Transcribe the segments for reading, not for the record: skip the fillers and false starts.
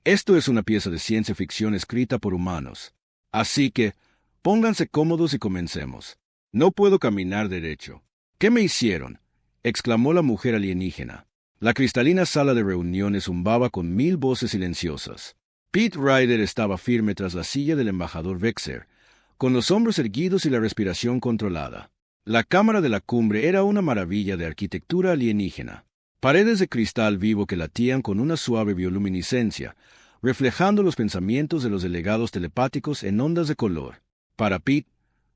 Esto es una pieza de ciencia ficción escrita por humanos. Así que, pónganse cómodos y comencemos. No puedo caminar derecho. ¿Qué me hicieron?, exclamó la mujer alienígena. La cristalina sala de reuniones zumbaba con 1000 voces silenciosas. Pete Ryder estaba firme tras la silla del embajador Vexer, con los hombros erguidos y la respiración controlada. La cámara de la cumbre era una maravilla de arquitectura alienígena. Paredes de cristal vivo que latían con una suave bioluminiscencia, reflejando los pensamientos de los delegados telepáticos en ondas de color. Para Pete,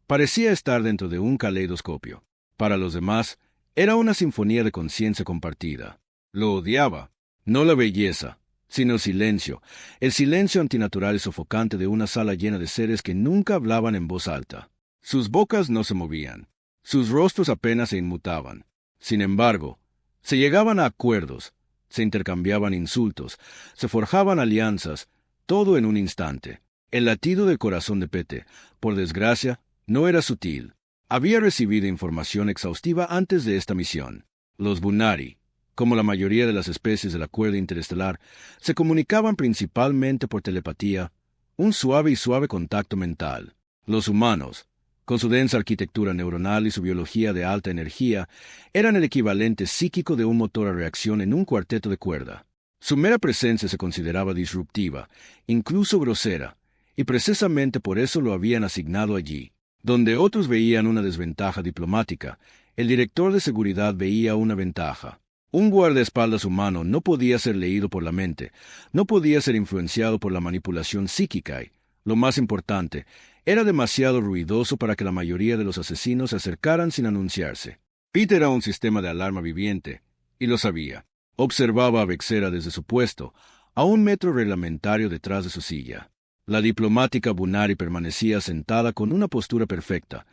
parecía estar dentro de un caleidoscopio. Para los demás, era una sinfonía de conciencia compartida. Lo odiaba. No la belleza, sino el silencio antinatural y sofocante de una sala llena de seres que nunca hablaban en voz alta. Sus bocas no se movían. Sus rostros apenas se inmutaban. Sin embargo, se llegaban a acuerdos, se intercambiaban insultos, se forjaban alianzas, todo en un instante. El latido del corazón de Pete, por desgracia, no era sutil. Había recibido información exhaustiva antes de esta misión. Los Bunari, como la mayoría de las especies de la cuerda interestelar, se comunicaban principalmente por telepatía, un suave y suave contacto mental. Los humanos, con su densa arquitectura neuronal y su biología de alta energía, eran el equivalente psíquico de un motor a reacción en un cuarteto de cuerda. Su mera presencia se consideraba disruptiva, incluso grosera, y precisamente por eso lo habían asignado allí. Donde otros veían una desventaja diplomática, el director de seguridad veía una ventaja. Un guardaespaldas humano no podía ser leído por la mente, no podía ser influenciado por la manipulación psíquica y, lo más importante, era demasiado ruidoso para que la mayoría de los asesinos se acercaran sin anunciarse. Pete era un sistema de alarma viviente, y lo sabía. Observaba a Vexera desde su puesto, a 1 metro reglamentario detrás de su silla. La diplomática Bunari permanecía sentada con una postura perfecta.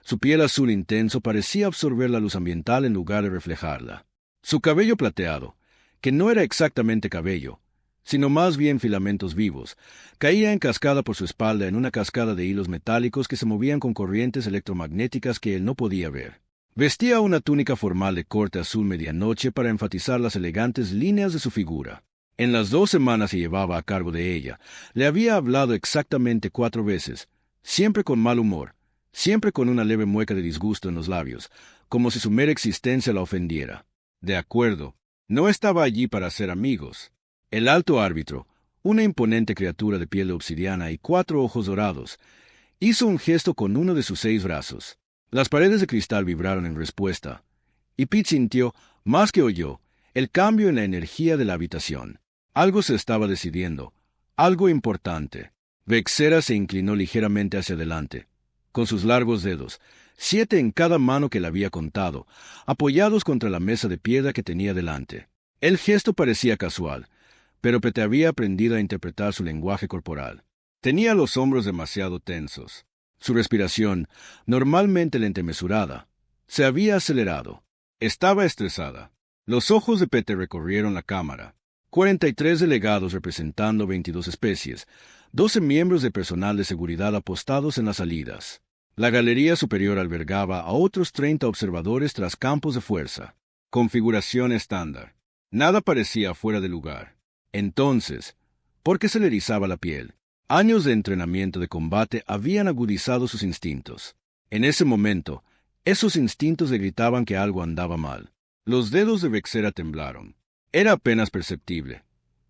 Su piel azul intenso parecía absorber la luz ambiental en lugar de reflejarla. Su cabello plateado, que no era exactamente cabello, sino más bien filamentos vivos, caía en cascada por su espalda en una cascada de hilos metálicos que se movían con corrientes electromagnéticas que él no podía ver. Vestía una túnica formal de corte azul medianoche para enfatizar las elegantes líneas de su figura. En las 2 semanas que llevaba a cargo de ella, le había hablado exactamente 4 veces, siempre con mal humor, siempre con una leve mueca de disgusto en los labios, como si su mera existencia la ofendiera. De acuerdo, no estaba allí para ser amigos. El alto árbitro, una imponente criatura de piel de obsidiana y 4 ojos dorados, hizo un gesto con uno de sus 6 brazos. Las paredes de cristal vibraron en respuesta, y Pete sintió, más que oyó, el cambio en la energía de la habitación. Algo se estaba decidiendo, algo importante. Vexera se inclinó ligeramente hacia adelante, con sus largos dedos, 7 en cada mano que le había contado, apoyados contra la mesa de piedra que tenía delante. El gesto parecía casual, pero Pete había aprendido a interpretar su lenguaje corporal. Tenía los hombros demasiado tensos. Su respiración, normalmente lenta y mesurada, se había acelerado. Estaba estresada. Los ojos de Pete recorrieron la cámara. 43 delegados representando 22 especies, 12 miembros de personal de seguridad apostados en las salidas. La galería superior albergaba a otros 30 observadores tras campos de fuerza. Configuración estándar. Nada parecía fuera de lugar. Entonces, ¿por qué se le erizaba la piel? Años de entrenamiento de combate habían agudizado sus instintos. En ese momento, esos instintos le gritaban que algo andaba mal. Los dedos de Vexera temblaron. Era apenas perceptible,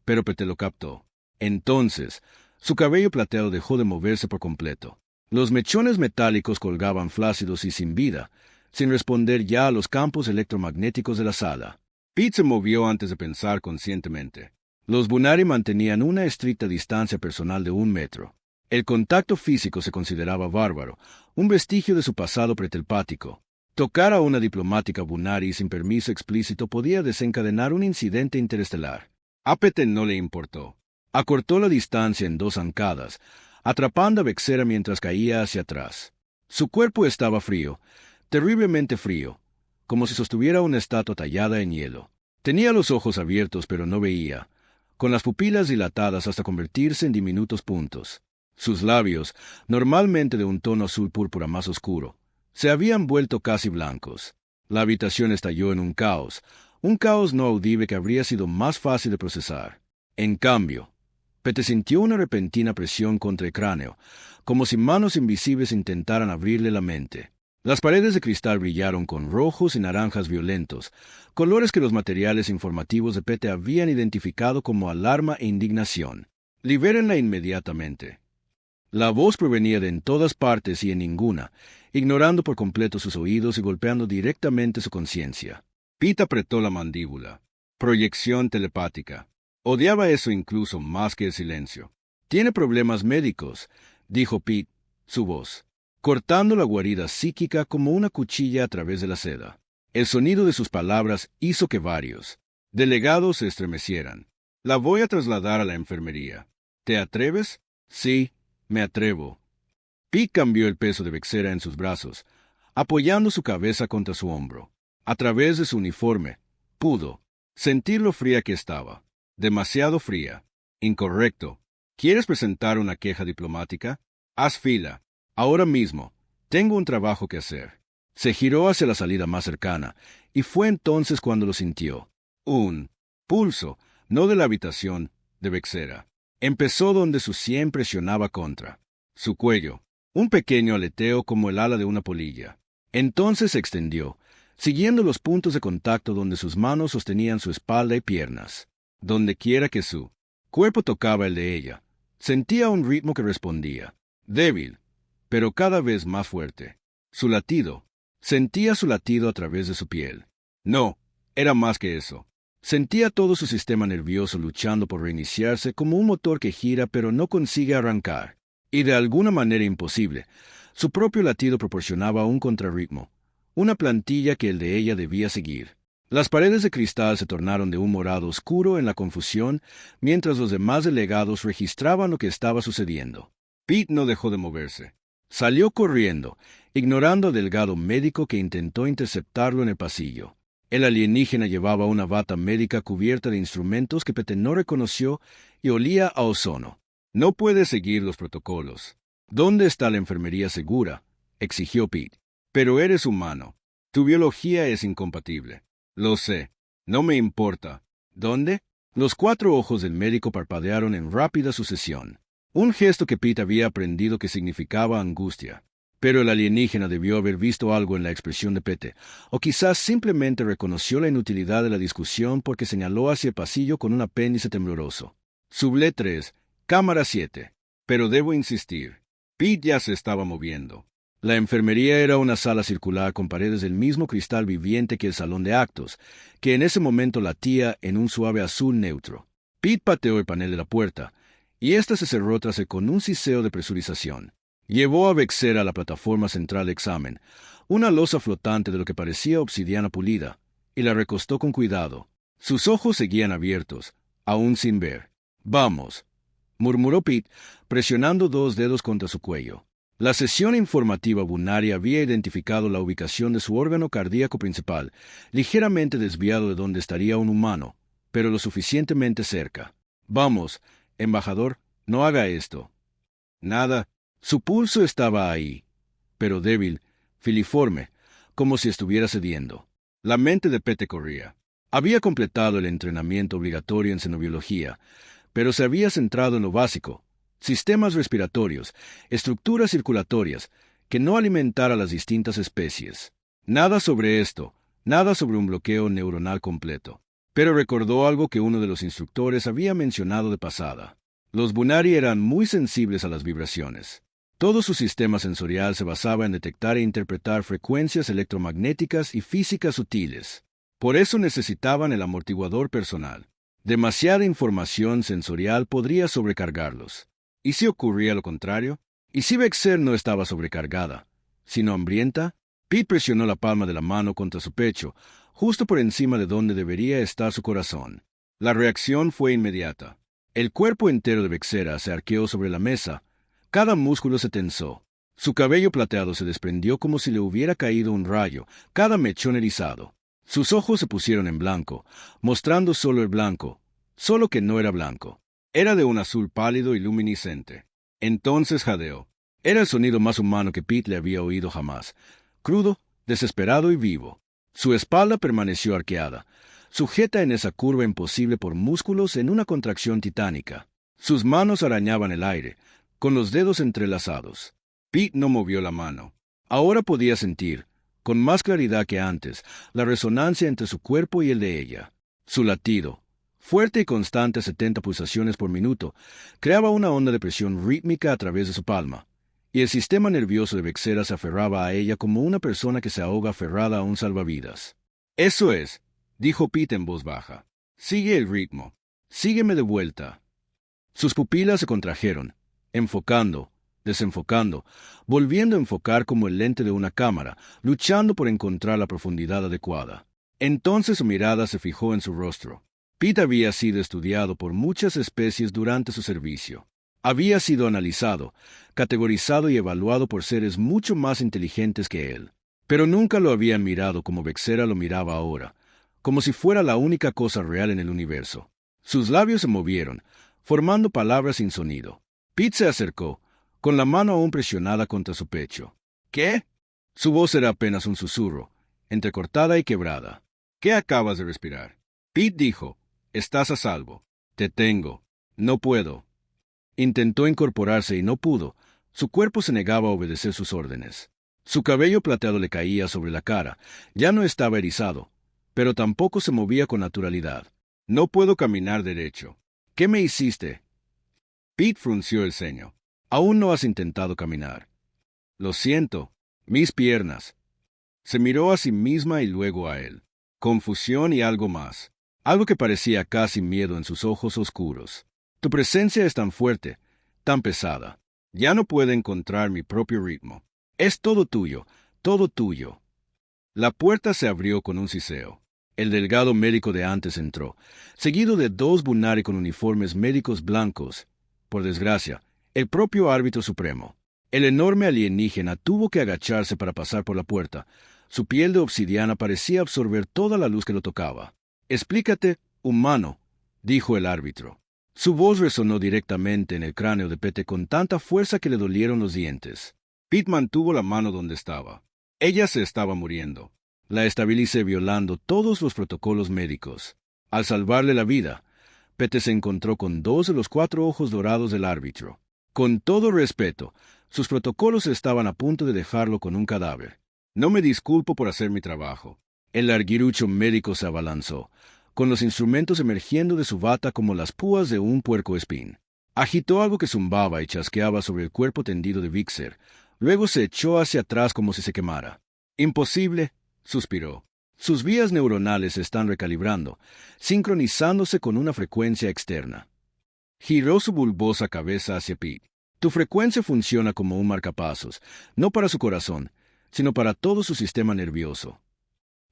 pero Pete lo captó. Entonces, su cabello plateado dejó de moverse por completo. Los mechones metálicos colgaban flácidos y sin vida, sin responder ya a los campos electromagnéticos de la sala. Pete se movió antes de pensar conscientemente. Los Bunari mantenían una estricta distancia personal de 1 metro. El contacto físico se consideraba bárbaro, un vestigio de su pasado pretelpático. Tocar a una diplomática Bunari sin permiso explícito podía desencadenar un incidente interestelar. A Pete no le importó. Acortó la distancia en 2 zancadas, atrapando a Vexera mientras caía hacia atrás. Su cuerpo estaba frío, terriblemente frío, como si sostuviera una estatua tallada en hielo. Tenía los ojos abiertos pero no veía, con las pupilas dilatadas hasta convertirse en diminutos puntos. Sus labios, normalmente de un tono azul púrpura más oscuro, se habían vuelto casi blancos. La habitación estalló en un caos no audible que habría sido más fácil de procesar. En cambio, Pete sintió una repentina presión contra el cráneo, como si manos invisibles intentaran abrirle la mente. Las paredes de cristal brillaron con rojos y naranjas violentos, colores que los materiales informativos de Pete habían identificado como alarma e indignación. Libérenla inmediatamente. La voz provenía de en todas partes y en ninguna, ignorando por completo sus oídos y golpeando directamente su conciencia. Pete apretó la mandíbula. Proyección telepática. Odiaba eso incluso más que el silencio. Tiene problemas médicos, dijo Pete, su voz, cortando la guarida psíquica como una cuchilla a través de la seda. El sonido de sus palabras hizo que varios delegados se estremecieran. La voy a trasladar a la enfermería. ¿Te atreves? Sí, me atrevo. Pete cambió el peso de Vexera en sus brazos, apoyando su cabeza contra su hombro. A través de su uniforme, pudo sentir lo fría que estaba. Demasiado fría. Incorrecto. ¿Quieres presentar una queja diplomática? Haz fila. Ahora mismo. Tengo un trabajo que hacer. Se giró hacia la salida más cercana, y fue entonces cuando lo sintió. Un pulso, no de la habitación, de Vexera. Empezó donde su sien presionaba contra su cuello. Un pequeño aleteo como el ala de una polilla. Entonces se extendió, siguiendo los puntos de contacto donde sus manos sostenían su espalda y piernas. Donde quiera que su cuerpo tocaba el de ella, sentía un ritmo que respondía, débil, pero cada vez más fuerte. Su latido, sentía su latido a través de su piel. No, era más que eso. Sentía todo su sistema nervioso luchando por reiniciarse como un motor que gira pero no consigue arrancar. Y de alguna manera imposible, su propio latido proporcionaba un contrarritmo, una plantilla que el de ella debía seguir. Las paredes de cristal se tornaron de un morado oscuro en la confusión, mientras los demás delegados registraban lo que estaba sucediendo. Pete no dejó de moverse. Salió corriendo, ignorando al delgado médico que intentó interceptarlo en el pasillo. El alienígena llevaba una bata médica cubierta de instrumentos que Pete no reconoció y olía a ozono. No puedes seguir los protocolos. ¿Dónde está la enfermería segura?, exigió Pete. Pero eres humano. Tu biología es incompatible. Lo sé. No me importa. ¿Dónde? Los 4 ojos del médico parpadearon en rápida sucesión. Un gesto que Pete había aprendido que significaba angustia. Pero el alienígena debió haber visto algo en la expresión de Pete, o quizás simplemente reconoció la inutilidad de la discusión porque señaló hacia el pasillo con un apéndice tembloroso. Sublé 3, cámara 7. Pero debo insistir. Pete ya se estaba moviendo. La enfermería era una sala circular con paredes del mismo cristal viviente que el salón de actos, que en ese momento latía en un suave azul neutro. Pete pateó el panel de la puerta, y ésta se cerró tras él con un siseo de presurización. Llevó a Vexera a la plataforma central de examen, una losa flotante de lo que parecía obsidiana pulida, y la recostó con cuidado. Sus ojos seguían abiertos, aún sin ver. «Vamos», murmuró Pete, presionando 2 dedos contra su cuello. La sesión informativa Bunari había identificado la ubicación de su órgano cardíaco principal, ligeramente desviado de donde estaría un humano, pero lo suficientemente cerca. «Vamos, embajador, no haga esto». Nada. Su pulso estaba ahí, pero débil, filiforme, como si estuviera cediendo. La mente de Pete corría. Había completado el entrenamiento obligatorio en xenobiología, pero se había centrado en lo básico: sistemas respiratorios, estructuras circulatorias, que no alimentara las distintas especies. Nada sobre esto, nada sobre un bloqueo neuronal completo. Pero recordó algo que uno de los instructores había mencionado de pasada. Los Bunari eran muy sensibles a las vibraciones. Todo su sistema sensorial se basaba en detectar e interpretar frecuencias electromagnéticas y físicas sutiles. Por eso necesitaban el amortiguador personal. Demasiada información sensorial podría sobrecargarlos. ¿Y si ocurría lo contrario? ¿Y si Vexer no estaba sobrecargada, sino hambrienta? Pete presionó la palma de la mano contra su pecho, justo por encima de donde debería estar su corazón. La reacción fue inmediata. El cuerpo entero de Vexera se arqueó sobre la mesa. Cada músculo se tensó. Su cabello plateado se desprendió como si le hubiera caído un rayo, cada mechón erizado. Sus ojos se pusieron en blanco, mostrando solo el blanco, solo que no era blanco. Era de un azul pálido y luminiscente. Entonces jadeó. Era el sonido más humano que Pete le había oído jamás. Crudo, desesperado y vivo. Su espalda permaneció arqueada, sujeta en esa curva imposible por músculos en una contracción titánica. Sus manos arañaban el aire, con los dedos entrelazados. Pete no movió la mano. Ahora podía sentir, con más claridad que antes, la resonancia entre su cuerpo y el de ella. Su latido, fuerte y constante a 70 pulsaciones por minuto, creaba una onda de presión rítmica a través de su palma, y el sistema nervioso de Vexera se aferraba a ella como una persona que se ahoga aferrada a un salvavidas. «Eso es», dijo Pete en voz baja. «Sigue el ritmo. Sígueme de vuelta». Sus pupilas se contrajeron, enfocando, desenfocando, volviendo a enfocar como el lente de una cámara, luchando por encontrar la profundidad adecuada. Entonces su mirada se fijó en su rostro. Pete había sido estudiado por muchas especies durante su servicio. Había sido analizado, categorizado y evaluado por seres mucho más inteligentes que él. Pero nunca lo habían mirado como Vexera lo miraba ahora, como si fuera la única cosa real en el universo. Sus labios se movieron, formando palabras sin sonido. Pete se acercó, con la mano aún presionada contra su pecho. «¿Qué?» Su voz era apenas un susurro, entrecortada y quebrada. «¿Qué acabas de respirar?» Pete dijo, «Estás a salvo. Te tengo. No puedo». Intentó incorporarse y no pudo. Su cuerpo se negaba a obedecer sus órdenes. Su cabello plateado le caía sobre la cara. Ya no estaba erizado, pero tampoco se movía con naturalidad. «No puedo caminar derecho». «¿Qué me hiciste?» Pete frunció el ceño. «Aún no has intentado caminar». «Lo siento. Mis piernas». Se miró a sí misma y luego a él. Confusión y algo más. Algo que parecía casi miedo en sus ojos oscuros. «Tu presencia es tan fuerte, tan pesada. Ya no puedo encontrar mi propio ritmo. Es todo tuyo, todo tuyo». La puerta se abrió con un siseo. El delgado médico de antes entró, seguido de dos Bunari con uniformes médicos blancos. Por desgracia, el propio árbitro supremo. El enorme alienígena tuvo que agacharse para pasar por la puerta. Su piel de obsidiana parecía absorber toda la luz que lo tocaba. «Explícate, humano», dijo el árbitro. Su voz resonó directamente en el cráneo de Pete con tanta fuerza que le dolieron los dientes. Pete mantuvo la mano donde estaba. Ella se estaba muriendo. La estabilicé violando todos los protocolos médicos. Al salvarle la vida, Pete se encontró con 2 de los 4 ojos dorados del árbitro. Con todo respeto, sus protocolos estaban a punto de dejarlo con un cadáver. «No me disculpo por hacer mi trabajo». El larguirucho médico se abalanzó, con los instrumentos emergiendo de su bata como las púas de un puercoespín. Agitó algo que zumbaba y chasqueaba sobre el cuerpo tendido de Vixer. Luego se echó hacia atrás como si se quemara. «Imposible», suspiró. «Sus vías neuronales se están recalibrando, sincronizándose con una frecuencia externa». Giró su bulbosa cabeza hacia Pete. «Tu frecuencia funciona como un marcapasos, no para su corazón, sino para todo su sistema nervioso».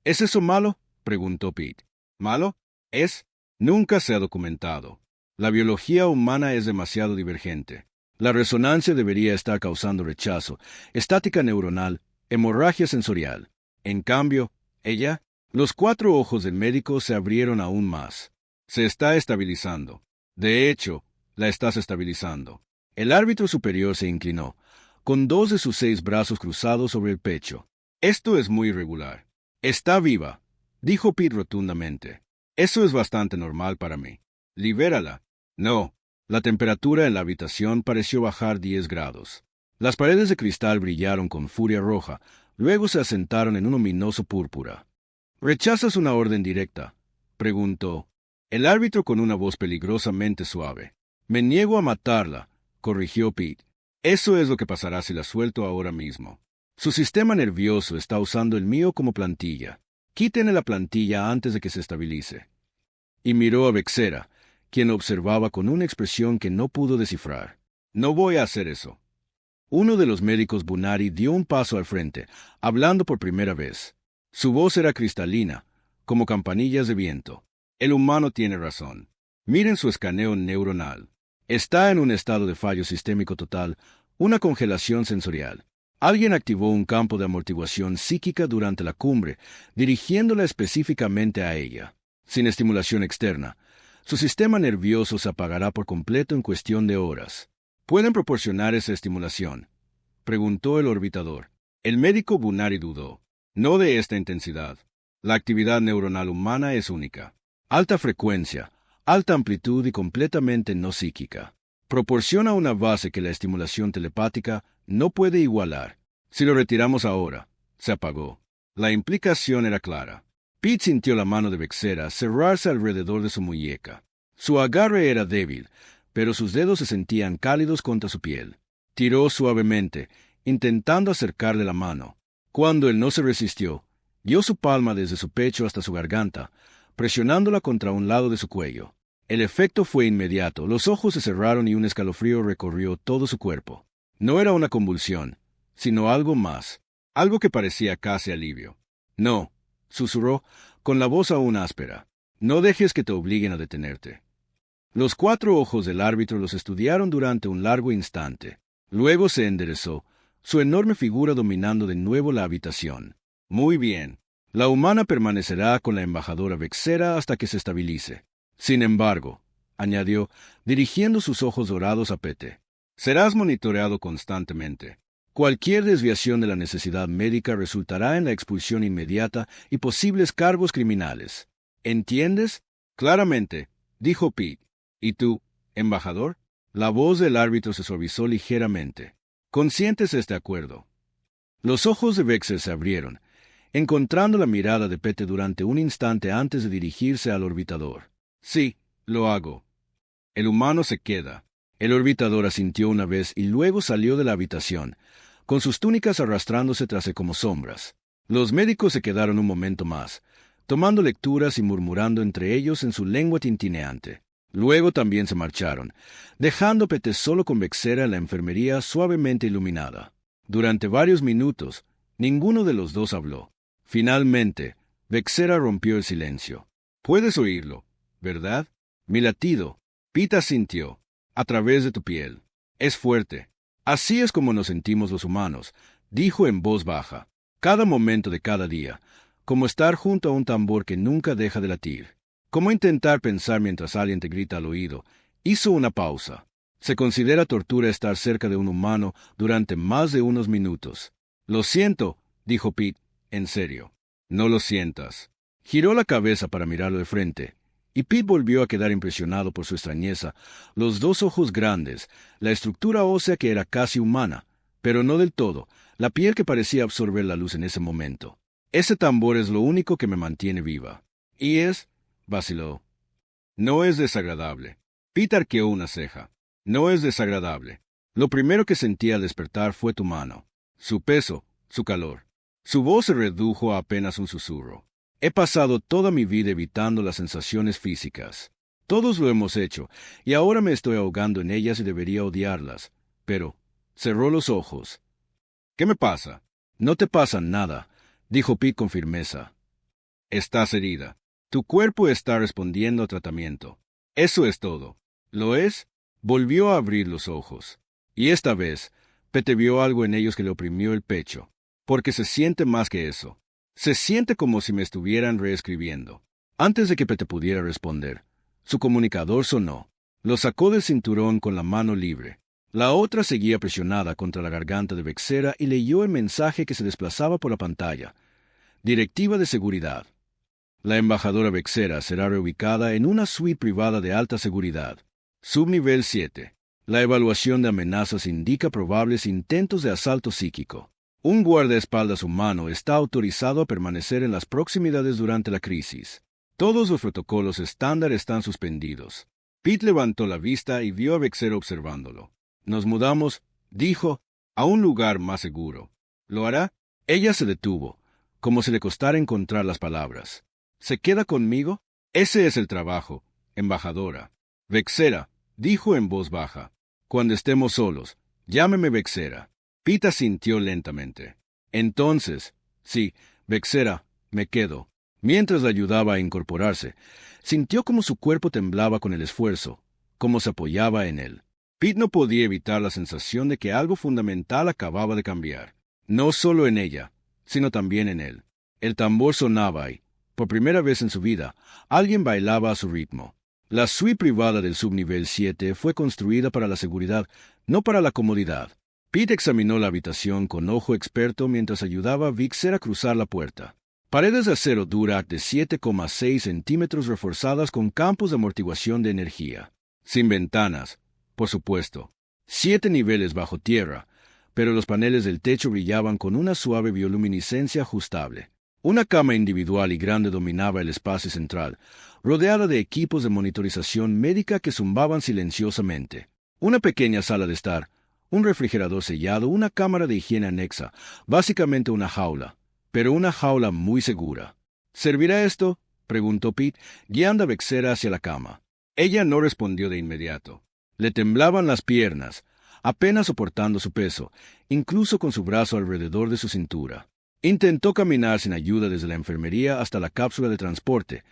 «¿Es eso malo?», preguntó Pete. «¿Malo? Es. Nunca se ha documentado. La biología humana es demasiado divergente. La resonancia debería estar causando rechazo, estática neuronal, hemorragia sensorial. En cambio, ella...» Los 4 ojos del médico se abrieron aún más. «Se está estabilizando. De hecho, la estás estabilizando». El árbitro superior se inclinó, con 2 de sus 6 brazos cruzados sobre el pecho. «Esto es muy irregular». «Está viva», dijo Pete rotundamente. «Eso es bastante normal para mí. Libérala». «No». La temperatura en la habitación pareció bajar 10 grados. Las paredes de cristal brillaron con furia roja, luego se asentaron en un ominoso púrpura. «¿Rechazas una orden directa?», preguntó el árbitro con una voz peligrosamente suave. «Me niego a matarla», corrigió Pete. «Eso es lo que pasará si la suelto ahora mismo. Su sistema nervioso está usando el mío como plantilla. Quítenle la plantilla antes de que se estabilice». Y miró a Vexera, quien observaba con una expresión que no pudo descifrar. «No voy a hacer eso». Uno de los médicos Bunari dio un paso al frente, hablando por primera vez. Su voz era cristalina, como campanillas de viento. «El humano tiene razón. Miren su escaneo neuronal. Está en un estado de fallo sistémico total, una congelación sensorial. Alguien activó un campo de amortiguación psíquica durante la cumbre, dirigiéndola específicamente a ella. Sin estimulación externa, su sistema nervioso se apagará por completo en cuestión de horas». «¿Pueden proporcionar esa estimulación?», preguntó el orbitador. El médico Bunari dudó. «No de esta intensidad. La actividad neuronal humana es única. Alta frecuencia, alta amplitud y completamente no psíquica. Proporciona una base que la estimulación telepática no puede igualar. Si lo retiramos ahora, se apagó. La implicación era clara. Pete sintió la mano de Vexera cerrarse alrededor de su muñeca. Su agarre era débil, pero sus dedos se sentían cálidos contra su piel. Tiró suavemente, intentando acercarle la mano. Cuando él no se resistió, guió su palma desde su pecho hasta su garganta, presionándola contra un lado de su cuello. El efecto fue inmediato, los ojos se cerraron y un escalofrío recorrió todo su cuerpo. No era una convulsión, sino algo más, algo que parecía casi alivio. No, susurró, con la voz aún áspera. No dejes que te obliguen a detenerte. Los 4 ojos del árbitro los estudiaron durante un largo instante. Luego se enderezó, su enorme figura dominando de nuevo la habitación. Muy bien. La humana permanecerá con la embajadora Vexera hasta que se estabilice. Sin embargo, añadió, dirigiendo sus ojos dorados a Pete, serás monitoreado constantemente. Cualquier desviación de la necesidad médica resultará en la expulsión inmediata y posibles cargos criminales. ¿Entiendes? Claramente, dijo Pete. ¿Y tú, embajador? La voz del árbitro se suavizó ligeramente. ¿Consientes este acuerdo? Los ojos de Vexer se abrieron, encontrando la mirada de Pete durante un instante antes de dirigirse al orbitador. Sí, lo hago. El humano se queda. El orbitador asintió una vez y luego salió de la habitación, con sus túnicas arrastrándose tras él como sombras. Los médicos se quedaron un momento más, tomando lecturas y murmurando entre ellos en su lengua tintineante. Luego también se marcharon, dejando a Pete solo con Vexera en la enfermería suavemente iluminada. Durante varios minutos, ninguno de los dos habló. Finalmente, Vexera rompió el silencio. Puedes oírlo, ¿verdad? Mi latido, Pete sintió, a través de tu piel. Es fuerte. Así es como nos sentimos los humanos, dijo en voz baja. Cada momento de cada día, como estar junto a un tambor que nunca deja de latir. Como intentar pensar mientras alguien te grita al oído. Hizo una pausa. Se considera tortura estar cerca de un humano durante más de unos minutos. Lo siento, dijo Pete, en serio. No lo sientas. Giró la cabeza para mirarlo de frente, y Pete volvió a quedar impresionado por su extrañeza, los 2 ojos grandes, la estructura ósea que era casi humana, pero no del todo, la piel que parecía absorber la luz en ese momento. Ese tambor es lo único que me mantiene viva. Y vaciló. No es desagradable. Pete arqueó una ceja. No es desagradable. Lo primero que sentí al despertar fue tu mano. Su peso, su calor. Su voz se redujo a apenas un susurro. He pasado toda mi vida evitando las sensaciones físicas. Todos lo hemos hecho, y ahora me estoy ahogando en ellas y debería odiarlas. Pero, cerró los ojos. ¿Qué me pasa? No te pasa nada, dijo Pete con firmeza. Estás herida. Tu cuerpo está respondiendo a tratamiento. Eso es todo. ¿Lo es? Volvió a abrir los ojos. Y esta vez, Pete vio algo en ellos que le oprimió el pecho. Porque se siente más que eso. Se siente como si me estuvieran reescribiendo. Antes de que Pete pudiera responder, su comunicador sonó. Lo sacó del cinturón con la mano libre. La otra seguía presionada contra la garganta de Vexera y leyó el mensaje que se desplazaba por la pantalla. Directiva de seguridad. La embajadora Vexera será reubicada en una suite privada de alta seguridad. Subnivel 7. La evaluación de amenazas indica probables intentos de asalto psíquico. Un guardaespaldas humano está autorizado a permanecer en las proximidades durante la crisis. Todos los protocolos estándar están suspendidos. Pete levantó la vista y vio a Vexera observándolo. Nos mudamos, dijo, a un lugar más seguro. ¿Lo hará? Ella se detuvo, como si le costara encontrar las palabras. ¿Se queda conmigo? Ese es el trabajo, embajadora. Vexera, dijo en voz baja. Cuando estemos solos, llámeme Vexera. Pete asintió lentamente. Entonces, sí, Vexera, me quedo. Mientras la ayudaba a incorporarse, sintió como su cuerpo temblaba con el esfuerzo, como se apoyaba en él. Pete no podía evitar la sensación de que algo fundamental acababa de cambiar. No solo en ella, sino también en él. El tambor sonaba y, por primera vez en su vida, alguien bailaba a su ritmo. La suite privada del subnivel 7 fue construida para la seguridad, no para la comodidad. Pete examinó la habitación con ojo experto mientras ayudaba a Vexera a cruzar la puerta. Paredes de acero Durac de 7,6 centímetros reforzadas con campos de amortiguación de energía. Sin ventanas, por supuesto. 7 niveles bajo tierra, pero los paneles del techo brillaban con una suave bioluminiscencia ajustable. Una cama individual y grande dominaba el espacio central, rodeada de equipos de monitorización médica que zumbaban silenciosamente. Una pequeña sala de estar, un refrigerador sellado, una cámara de higiene anexa, básicamente una jaula, pero una jaula muy segura. ¿Servirá esto?, preguntó Pete, guiando a Vexera hacia la cama. Ella no respondió de inmediato. Le temblaban las piernas, apenas soportando su peso, incluso con su brazo alrededor de su cintura. Intentó caminar sin ayuda desde la enfermería hasta la cápsula de transporte,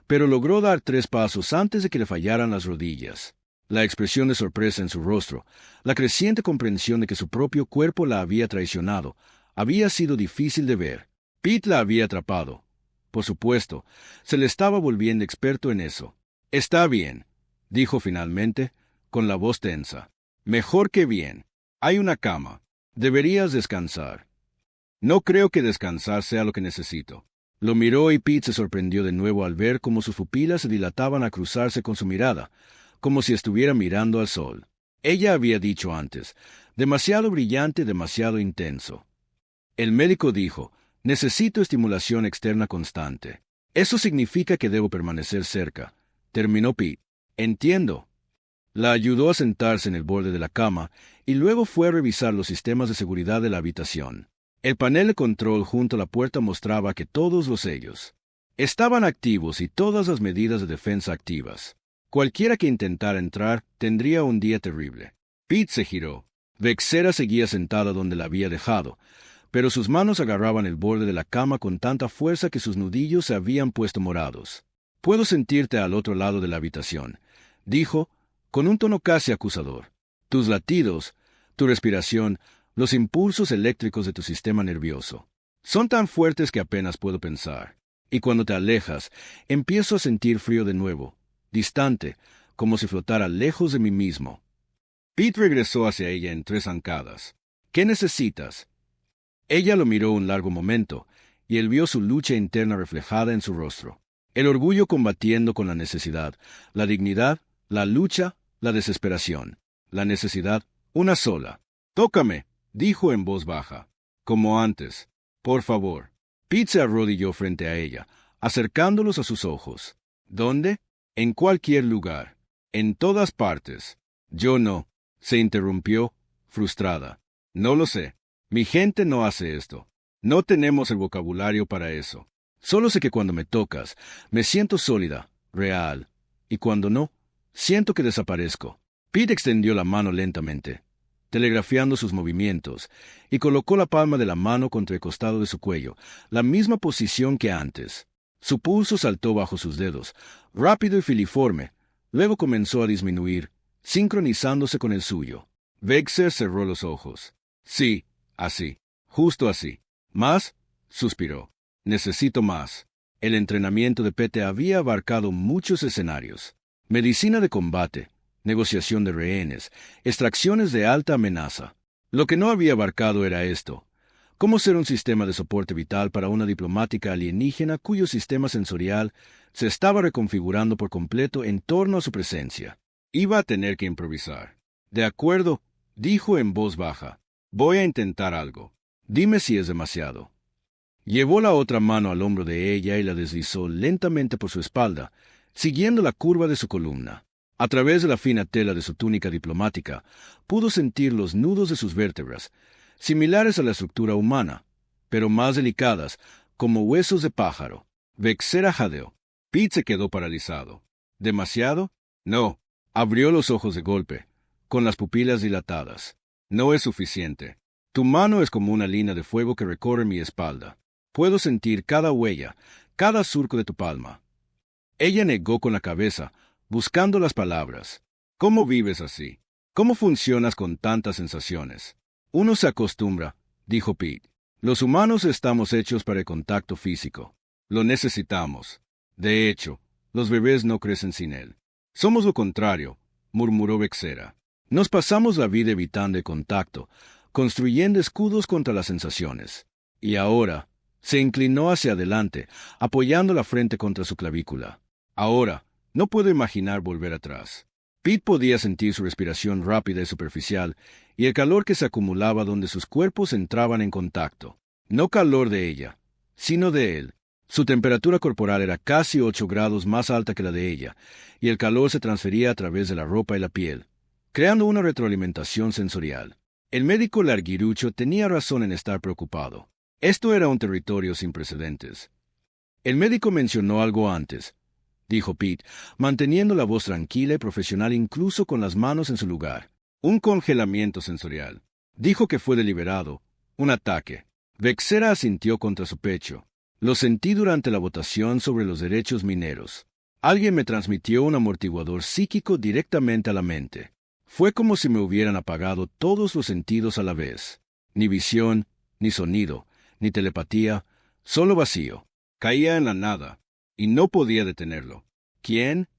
pero logró dar 3 pasos antes de que le fallaran las rodillas. La expresión de sorpresa en su rostro, la creciente comprensión de que su propio cuerpo la había traicionado, había sido difícil de ver. Pete la había atrapado. Por supuesto, se le estaba volviendo experto en eso. «Está bien», dijo finalmente, con la voz tensa. «Mejor que bien. Hay una cama. Deberías descansar». «No creo que descansar sea lo que necesito». Lo miró y Pete se sorprendió de nuevo al ver cómo sus pupilas se dilataban a cruzarse con su mirada, como si estuviera mirando al sol. Ella había dicho antes, demasiado brillante, demasiado intenso. El médico dijo, «Necesito estimulación externa constante. Eso significa que debo permanecer cerca», terminó Pete. «Entiendo». La ayudó a sentarse en el borde de la cama y luego fue a revisar los sistemas de seguridad de la habitación. El panel de control junto a la puerta mostraba que todos los sellos estaban activos y todas las medidas de defensa activas. Cualquiera que intentara entrar tendría un día terrible. Pete se giró. Vexera seguía sentada donde la había dejado, pero sus manos agarraban el borde de la cama con tanta fuerza que sus nudillos se habían puesto morados. «Puedo sentirte al otro lado de la habitación», dijo, con un tono casi acusador. «Tus latidos, tu respiración, los impulsos eléctricos de tu sistema nervioso. Son tan fuertes que apenas puedo pensar. Y cuando te alejas, empiezo a sentir frío de nuevo, distante, como si flotara lejos de mí mismo». Pete regresó hacia ella en 3 zancadas. «¿Qué necesitas?». Ella lo miró un largo momento, y él vio su lucha interna reflejada en su rostro. El orgullo combatiendo con la necesidad, la dignidad, la lucha, la desesperación. La necesidad, una sola. «Tócame», dijo en voz baja. «Como antes. Por favor». Pete se arrodilló frente a ella, acercándolos a sus ojos. «¿Dónde?». «En cualquier lugar. En todas partes». «Yo no», se interrumpió, frustrada. «No lo sé. Mi gente no hace esto. No tenemos el vocabulario para eso. Solo sé que cuando me tocas, me siento sólida, real. Y cuando no, siento que desaparezco». Pete extendió la mano lentamente, telegrafiando sus movimientos, y colocó la palma de la mano contra el costado de su cuello, la misma posición que antes. Su pulso saltó bajo sus dedos, rápido y filiforme, luego comenzó a disminuir, sincronizándose con el suyo. Vexer cerró los ojos. «Sí, así, justo así». «¿Más?», suspiró. «Necesito más». El entrenamiento de Pete había abarcado muchos escenarios. Medicina de combate, negociación de rehenes, extracciones de alta amenaza. Lo que no había abarcado era esto: cómo ser un sistema de soporte vital para una diplomática alienígena cuyo sistema sensorial se estaba reconfigurando por completo en torno a su presencia. Iba a tener que improvisar. «De acuerdo», dijo en voz baja. «Voy a intentar algo. Dime si es demasiado». Llevó la otra mano al hombro de ella y la deslizó lentamente por su espalda, siguiendo la curva de su columna. A través de la fina tela de su túnica diplomática, pudo sentir los nudos de sus vértebras, similares a la estructura humana, pero más delicadas, como huesos de pájaro. Vexera jadeó. Pete se quedó paralizado. ¿Demasiado? No. Abrió los ojos de golpe, con las pupilas dilatadas. «No es suficiente. Tu mano es como una línea de fuego que recorre mi espalda. Puedo sentir cada huella, cada surco de tu palma». Ella negó con la cabeza, buscando las palabras. «¿Cómo vives así? ¿Cómo funcionas con tantas sensaciones?» «Uno se acostumbra», dijo Pete. «Los humanos estamos hechos para el contacto físico. Lo necesitamos. De hecho, los bebés no crecen sin él». «Somos lo contrario», murmuró Vexera. «Nos pasamos la vida evitando el contacto, construyendo escudos contra las sensaciones». Y ahora se inclinó hacia adelante, apoyando la frente contra su clavícula. «Ahora, no puedo imaginar volver atrás». Pete podía sentir su respiración rápida y superficial, y el calor que se acumulaba donde sus cuerpos entraban en contacto. No calor de ella, sino de él. Su temperatura corporal era casi 8 grados más alta que la de ella, y el calor se transfería a través de la ropa y la piel, creando una retroalimentación sensorial. El médico larguirucho tenía razón en estar preocupado. Esto era un territorio sin precedentes. El médico mencionó algo antes, dijo Pete, manteniendo la voz tranquila y profesional incluso con las manos en su lugar. Un congelamiento sensorial. Dijo que fue deliberado. Un ataque. Vexera asintió contra su pecho. Lo sentí durante la votación sobre los derechos mineros. Alguien me transmitió un amortiguador psíquico directamente a la mente. Fue como si me hubieran apagado todos los sentidos a la vez. Ni visión, ni sonido, ni telepatía, solo vacío. Caía en la nada, y no podía detenerlo. ¿Quién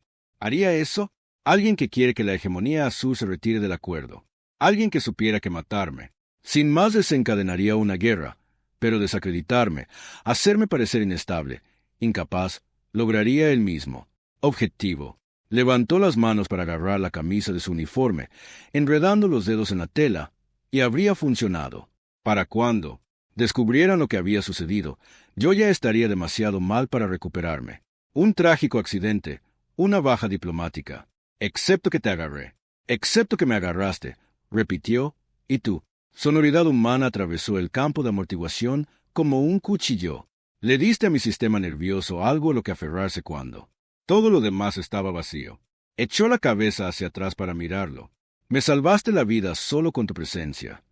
haría eso? Alguien que quiere que la hegemonía azul se retire del acuerdo. Alguien que supiera que matarme. Sin más desencadenaría una guerra, pero desacreditarme, hacerme parecer inestable, incapaz, lograría él mismo. Objetivo. Levantó las manos para agarrar la camisa de su uniforme, enredando los dedos en la tela, y habría funcionado. ¿Para cuándo descubrieran lo que había sucedido? Yo ya estaría demasiado mal para recuperarme. Un trágico accidente, una baja diplomática. Excepto que te agarré. Excepto que me agarraste, repitió, y tú. Sonoridad humana atravesó el campo de amortiguación como un cuchillo. Le diste a mi sistema nervioso algo a lo que aferrarse cuando todo lo demás estaba vacío. Echó la cabeza hacia atrás para mirarlo. Me salvaste la vida solo con tu presencia.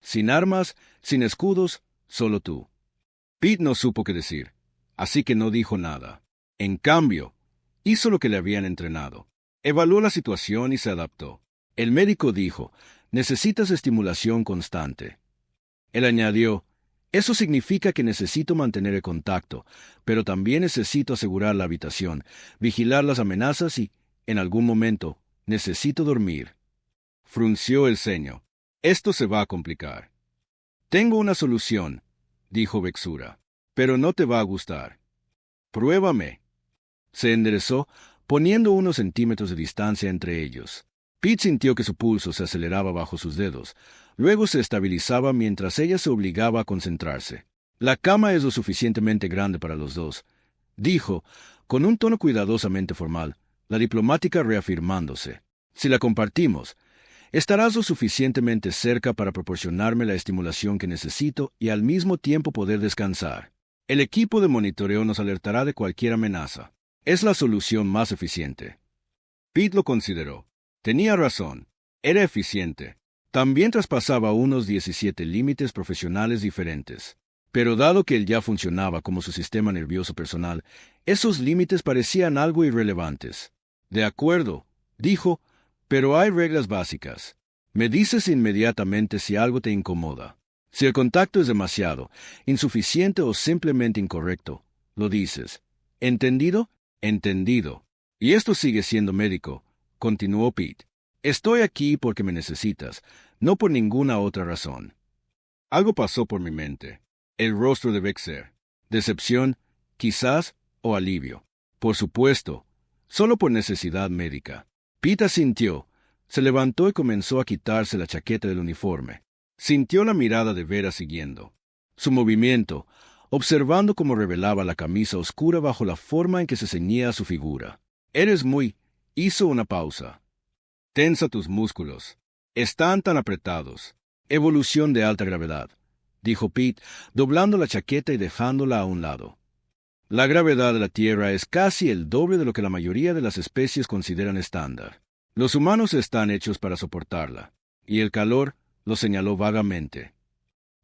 Sin armas, sin escudos, solo tú. Pete no supo qué decir, así que no dijo nada. En cambio, hizo lo que le habían entrenado. Evaluó la situación y se adaptó. El médico dijo, necesitas estimulación constante. Él añadió, eso significa que necesito mantener el contacto, pero también necesito asegurar la habitación, vigilar las amenazas y, en algún momento, necesito dormir. Frunció el ceño. Esto se va a complicar. Tengo una solución, dijo Vexura, pero no te va a gustar. Pruébame. Se enderezó, poniendo unos centímetros de distancia entre ellos. Pete sintió que su pulso se aceleraba bajo sus dedos. Luego se estabilizaba mientras ella se obligaba a concentrarse. La cama es lo suficientemente grande para los dos, dijo, con un tono cuidadosamente formal, la diplomática reafirmándose. Si la compartimos, estarás lo suficientemente cerca para proporcionarme la estimulación que necesito y al mismo tiempo poder descansar. El equipo de monitoreo nos alertará de cualquier amenaza. Es la solución más eficiente. Pete lo consideró. Tenía razón. Era eficiente. También traspasaba unos 17 límites profesionales diferentes. Pero dado que él ya funcionaba como su sistema nervioso personal, esos límites parecían algo irrelevantes. De acuerdo, dijo, pero hay reglas básicas. Me dices inmediatamente si algo te incomoda. Si el contacto es demasiado, insuficiente o simplemente incorrecto, lo dices. ¿Entendido? Entendido. Y esto sigue siendo médico, continuó Pete. Estoy aquí porque me necesitas, no por ninguna otra razón. Algo pasó por mi mente. El rostro de Vexer. Decepción, quizás, o alivio. Por supuesto, solo por necesidad médica. Pete asintió, se levantó y comenzó a quitarse la chaqueta del uniforme. Sintió la mirada de Vera siguiendo su movimiento, observando cómo revelaba la camisa oscura bajo la forma en que se ceñía su figura. Eres muy... Hizo una pausa. Tensa tus músculos. Están tan apretados. Evolución de alta gravedad, dijo Pete, doblando la chaqueta y dejándola a un lado. La gravedad de la Tierra es casi el doble de lo que la mayoría de las especies consideran estándar. Los humanos están hechos para soportarla. Y el calor, lo señaló vagamente.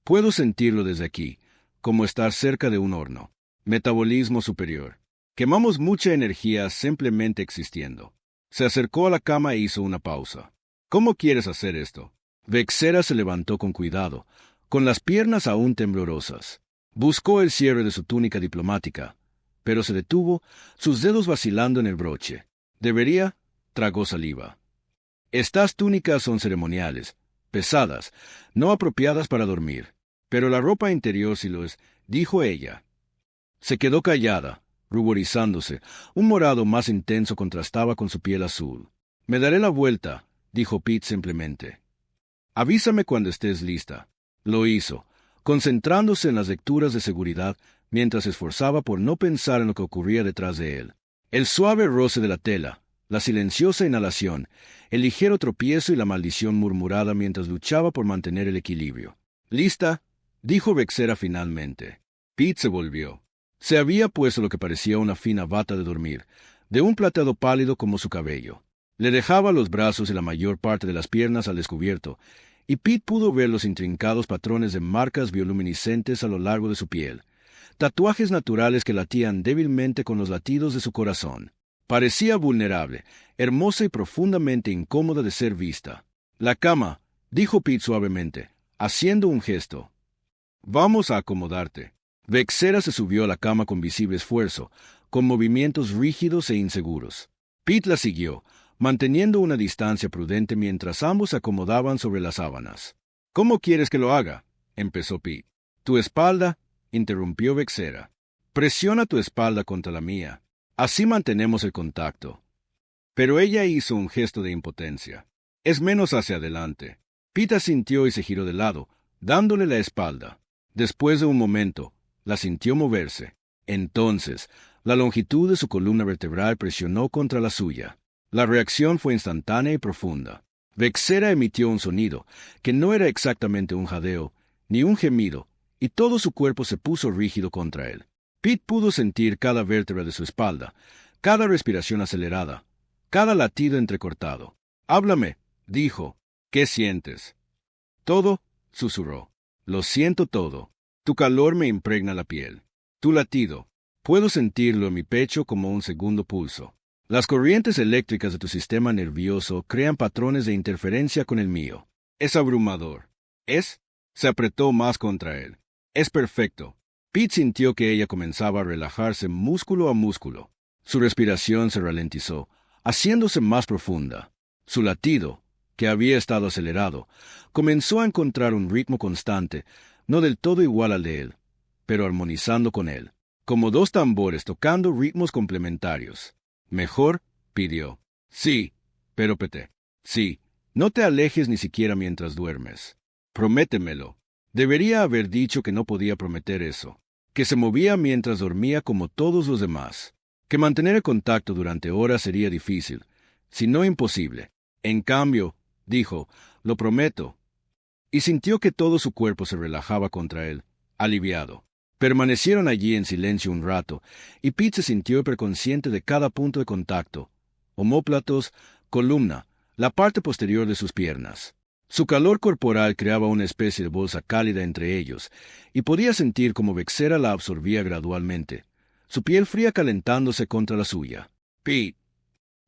Puedo sentirlo desde aquí, como estar cerca de un horno. Metabolismo superior. Quemamos mucha energía simplemente existiendo. Se acercó a la cama e hizo una pausa. ¿Cómo quieres hacer esto? Vexera se levantó con cuidado, con las piernas aún temblorosas. Buscó el cierre de su túnica diplomática, pero se detuvo, sus dedos vacilando en el broche. Debería, tragó saliva. Estas túnicas son ceremoniales, pesadas, no apropiadas para dormir. Pero la ropa interior sí lo es, dijo ella. Se quedó callada, ruborizándose. Un morado más intenso contrastaba con su piel azul. Me daré la vuelta, dijo Pete simplemente. Avísame cuando estés lista. Lo hizo, concentrándose en las lecturas de seguridad mientras se esforzaba por no pensar en lo que ocurría detrás de él. El suave roce de la tela, la silenciosa inhalación, el ligero tropiezo y la maldición murmurada mientras luchaba por mantener el equilibrio. ¿Lista?, dijo Vexera finalmente. Pete se volvió. Se había puesto lo que parecía una fina bata de dormir, de un plateado pálido como su cabello. Le dejaba los brazos y la mayor parte de las piernas al descubierto, y Pete pudo ver los intrincados patrones de marcas bioluminiscentes a lo largo de su piel, tatuajes naturales que latían débilmente con los latidos de su corazón. Parecía vulnerable, hermosa y profundamente incómoda de ser vista. La cama, dijo Pete suavemente, haciendo un gesto. Vamos a acomodarte. Vexera se subió a la cama con visible esfuerzo, con movimientos rígidos e inseguros. Pete la siguió, manteniendo una distancia prudente mientras ambos se acomodaban sobre las sábanas. ¿Cómo quieres que lo haga?, empezó Pete. Tu espalda, interrumpió Vexera. Presiona tu espalda contra la mía. Así mantenemos el contacto. Pero ella hizo un gesto de impotencia. Es menos hacia adelante. Pete asintió y se giró de lado, dándole la espalda. Después de un momento, la sintió moverse. Entonces, la longitud de su columna vertebral presionó contra la suya. La reacción fue instantánea y profunda. Vexera emitió un sonido, que no era exactamente un jadeo, ni un gemido, y todo su cuerpo se puso rígido contra él. Pete pudo sentir cada vértebra de su espalda, cada respiración acelerada, cada latido entrecortado. «Háblame», dijo. «¿Qué sientes?» «Todo», susurró. «Lo siento todo. Tu calor me impregna la piel. Tu latido. Puedo sentirlo en mi pecho como un segundo pulso. Las corrientes eléctricas de tu sistema nervioso crean patrones de interferencia con el mío. Es abrumador. Se apretó más contra él. «Es perfecto». Pete sintió que ella comenzaba a relajarse músculo a músculo. Su respiración se ralentizó, haciéndose más profunda. Su latido, que había estado acelerado, comenzó a encontrar un ritmo constante, no del todo igual al de él, pero armonizando con él, como dos tambores tocando ritmos complementarios. «Mejor», pidió. «Sí», pero Pete. «Sí, no te alejes ni siquiera mientras duermes. Prométemelo». Debería haber dicho que no podía prometer eso, que se movía mientras dormía como todos los demás, que mantener el contacto durante horas sería difícil, si no imposible. En cambio, dijo, «Lo prometo». Y sintió que todo su cuerpo se relajaba contra él, aliviado. Permanecieron allí en silencio un rato, y Pete se sintió hiperconsciente de cada punto de contacto: omóplatos, columna, la parte posterior de sus piernas. Su calor corporal creaba una especie de bolsa cálida entre ellos, y podía sentir cómo Vexera la absorbía gradualmente, su piel fría calentándose contra la suya. «Pete».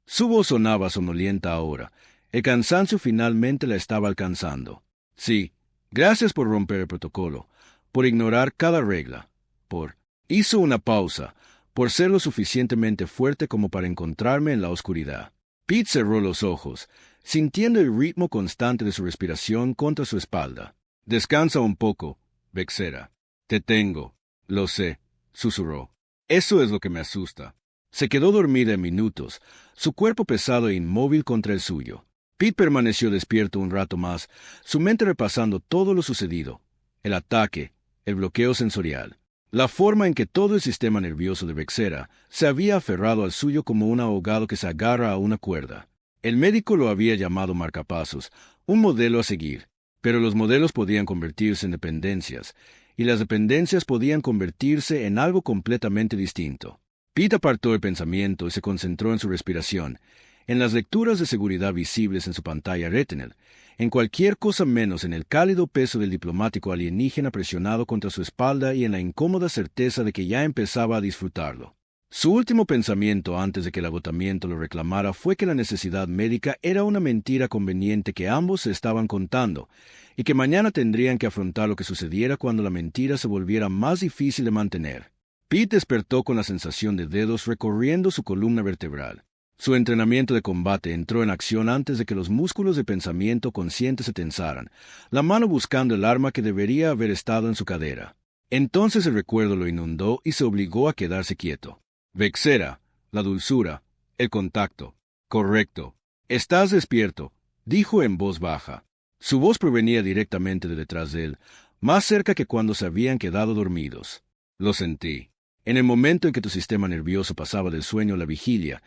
Su voz sonaba somnolienta ahora. El cansancio finalmente la estaba alcanzando. «Sí, gracias por romper el protocolo, por ignorar cada regla, por...». Hizo una pausa, por ser lo suficientemente fuerte como para encontrarme en la oscuridad. Pete cerró los ojos, sintiendo el ritmo constante de su respiración contra su espalda. «Descansa un poco, Vexera». «Te tengo». «Lo sé», susurró. «Eso es lo que me asusta». Se quedó dormida en minutos, su cuerpo pesado e inmóvil contra el suyo. Pete permaneció despierto un rato más, su mente repasando todo lo sucedido: el ataque, el bloqueo sensorial, la forma en que todo el sistema nervioso de Vexera se había aferrado al suyo como un ahogado que se agarra a una cuerda. El médico lo había llamado marcapasos, un modelo a seguir, pero los modelos podían convertirse en dependencias, y las dependencias podían convertirse en algo completamente distinto. Pete apartó el pensamiento y se concentró en su respiración, en las lecturas de seguridad visibles en su pantalla retinal, en cualquier cosa menos en el cálido peso del diplomático alienígena presionado contra su espalda y en la incómoda certeza de que ya empezaba a disfrutarlo. Su último pensamiento antes de que el agotamiento lo reclamara fue que la necesidad médica era una mentira conveniente que ambos se estaban contando, y que mañana tendrían que afrontar lo que sucediera cuando la mentira se volviera más difícil de mantener. Pete despertó con la sensación de dedos recorriendo su columna vertebral. Su entrenamiento de combate entró en acción antes de que los músculos de pensamiento consciente se tensaran, la mano buscando el arma que debería haber estado en su cadera. Entonces el recuerdo lo inundó y se obligó a quedarse quieto. Vexera, la dulzura, el contacto. Correcto. Estás despierto, dijo en voz baja. Su voz provenía directamente de detrás de él, más cerca que cuando se habían quedado dormidos. Lo sentí. En el momento en que tu sistema nervioso pasaba del sueño a la vigilia,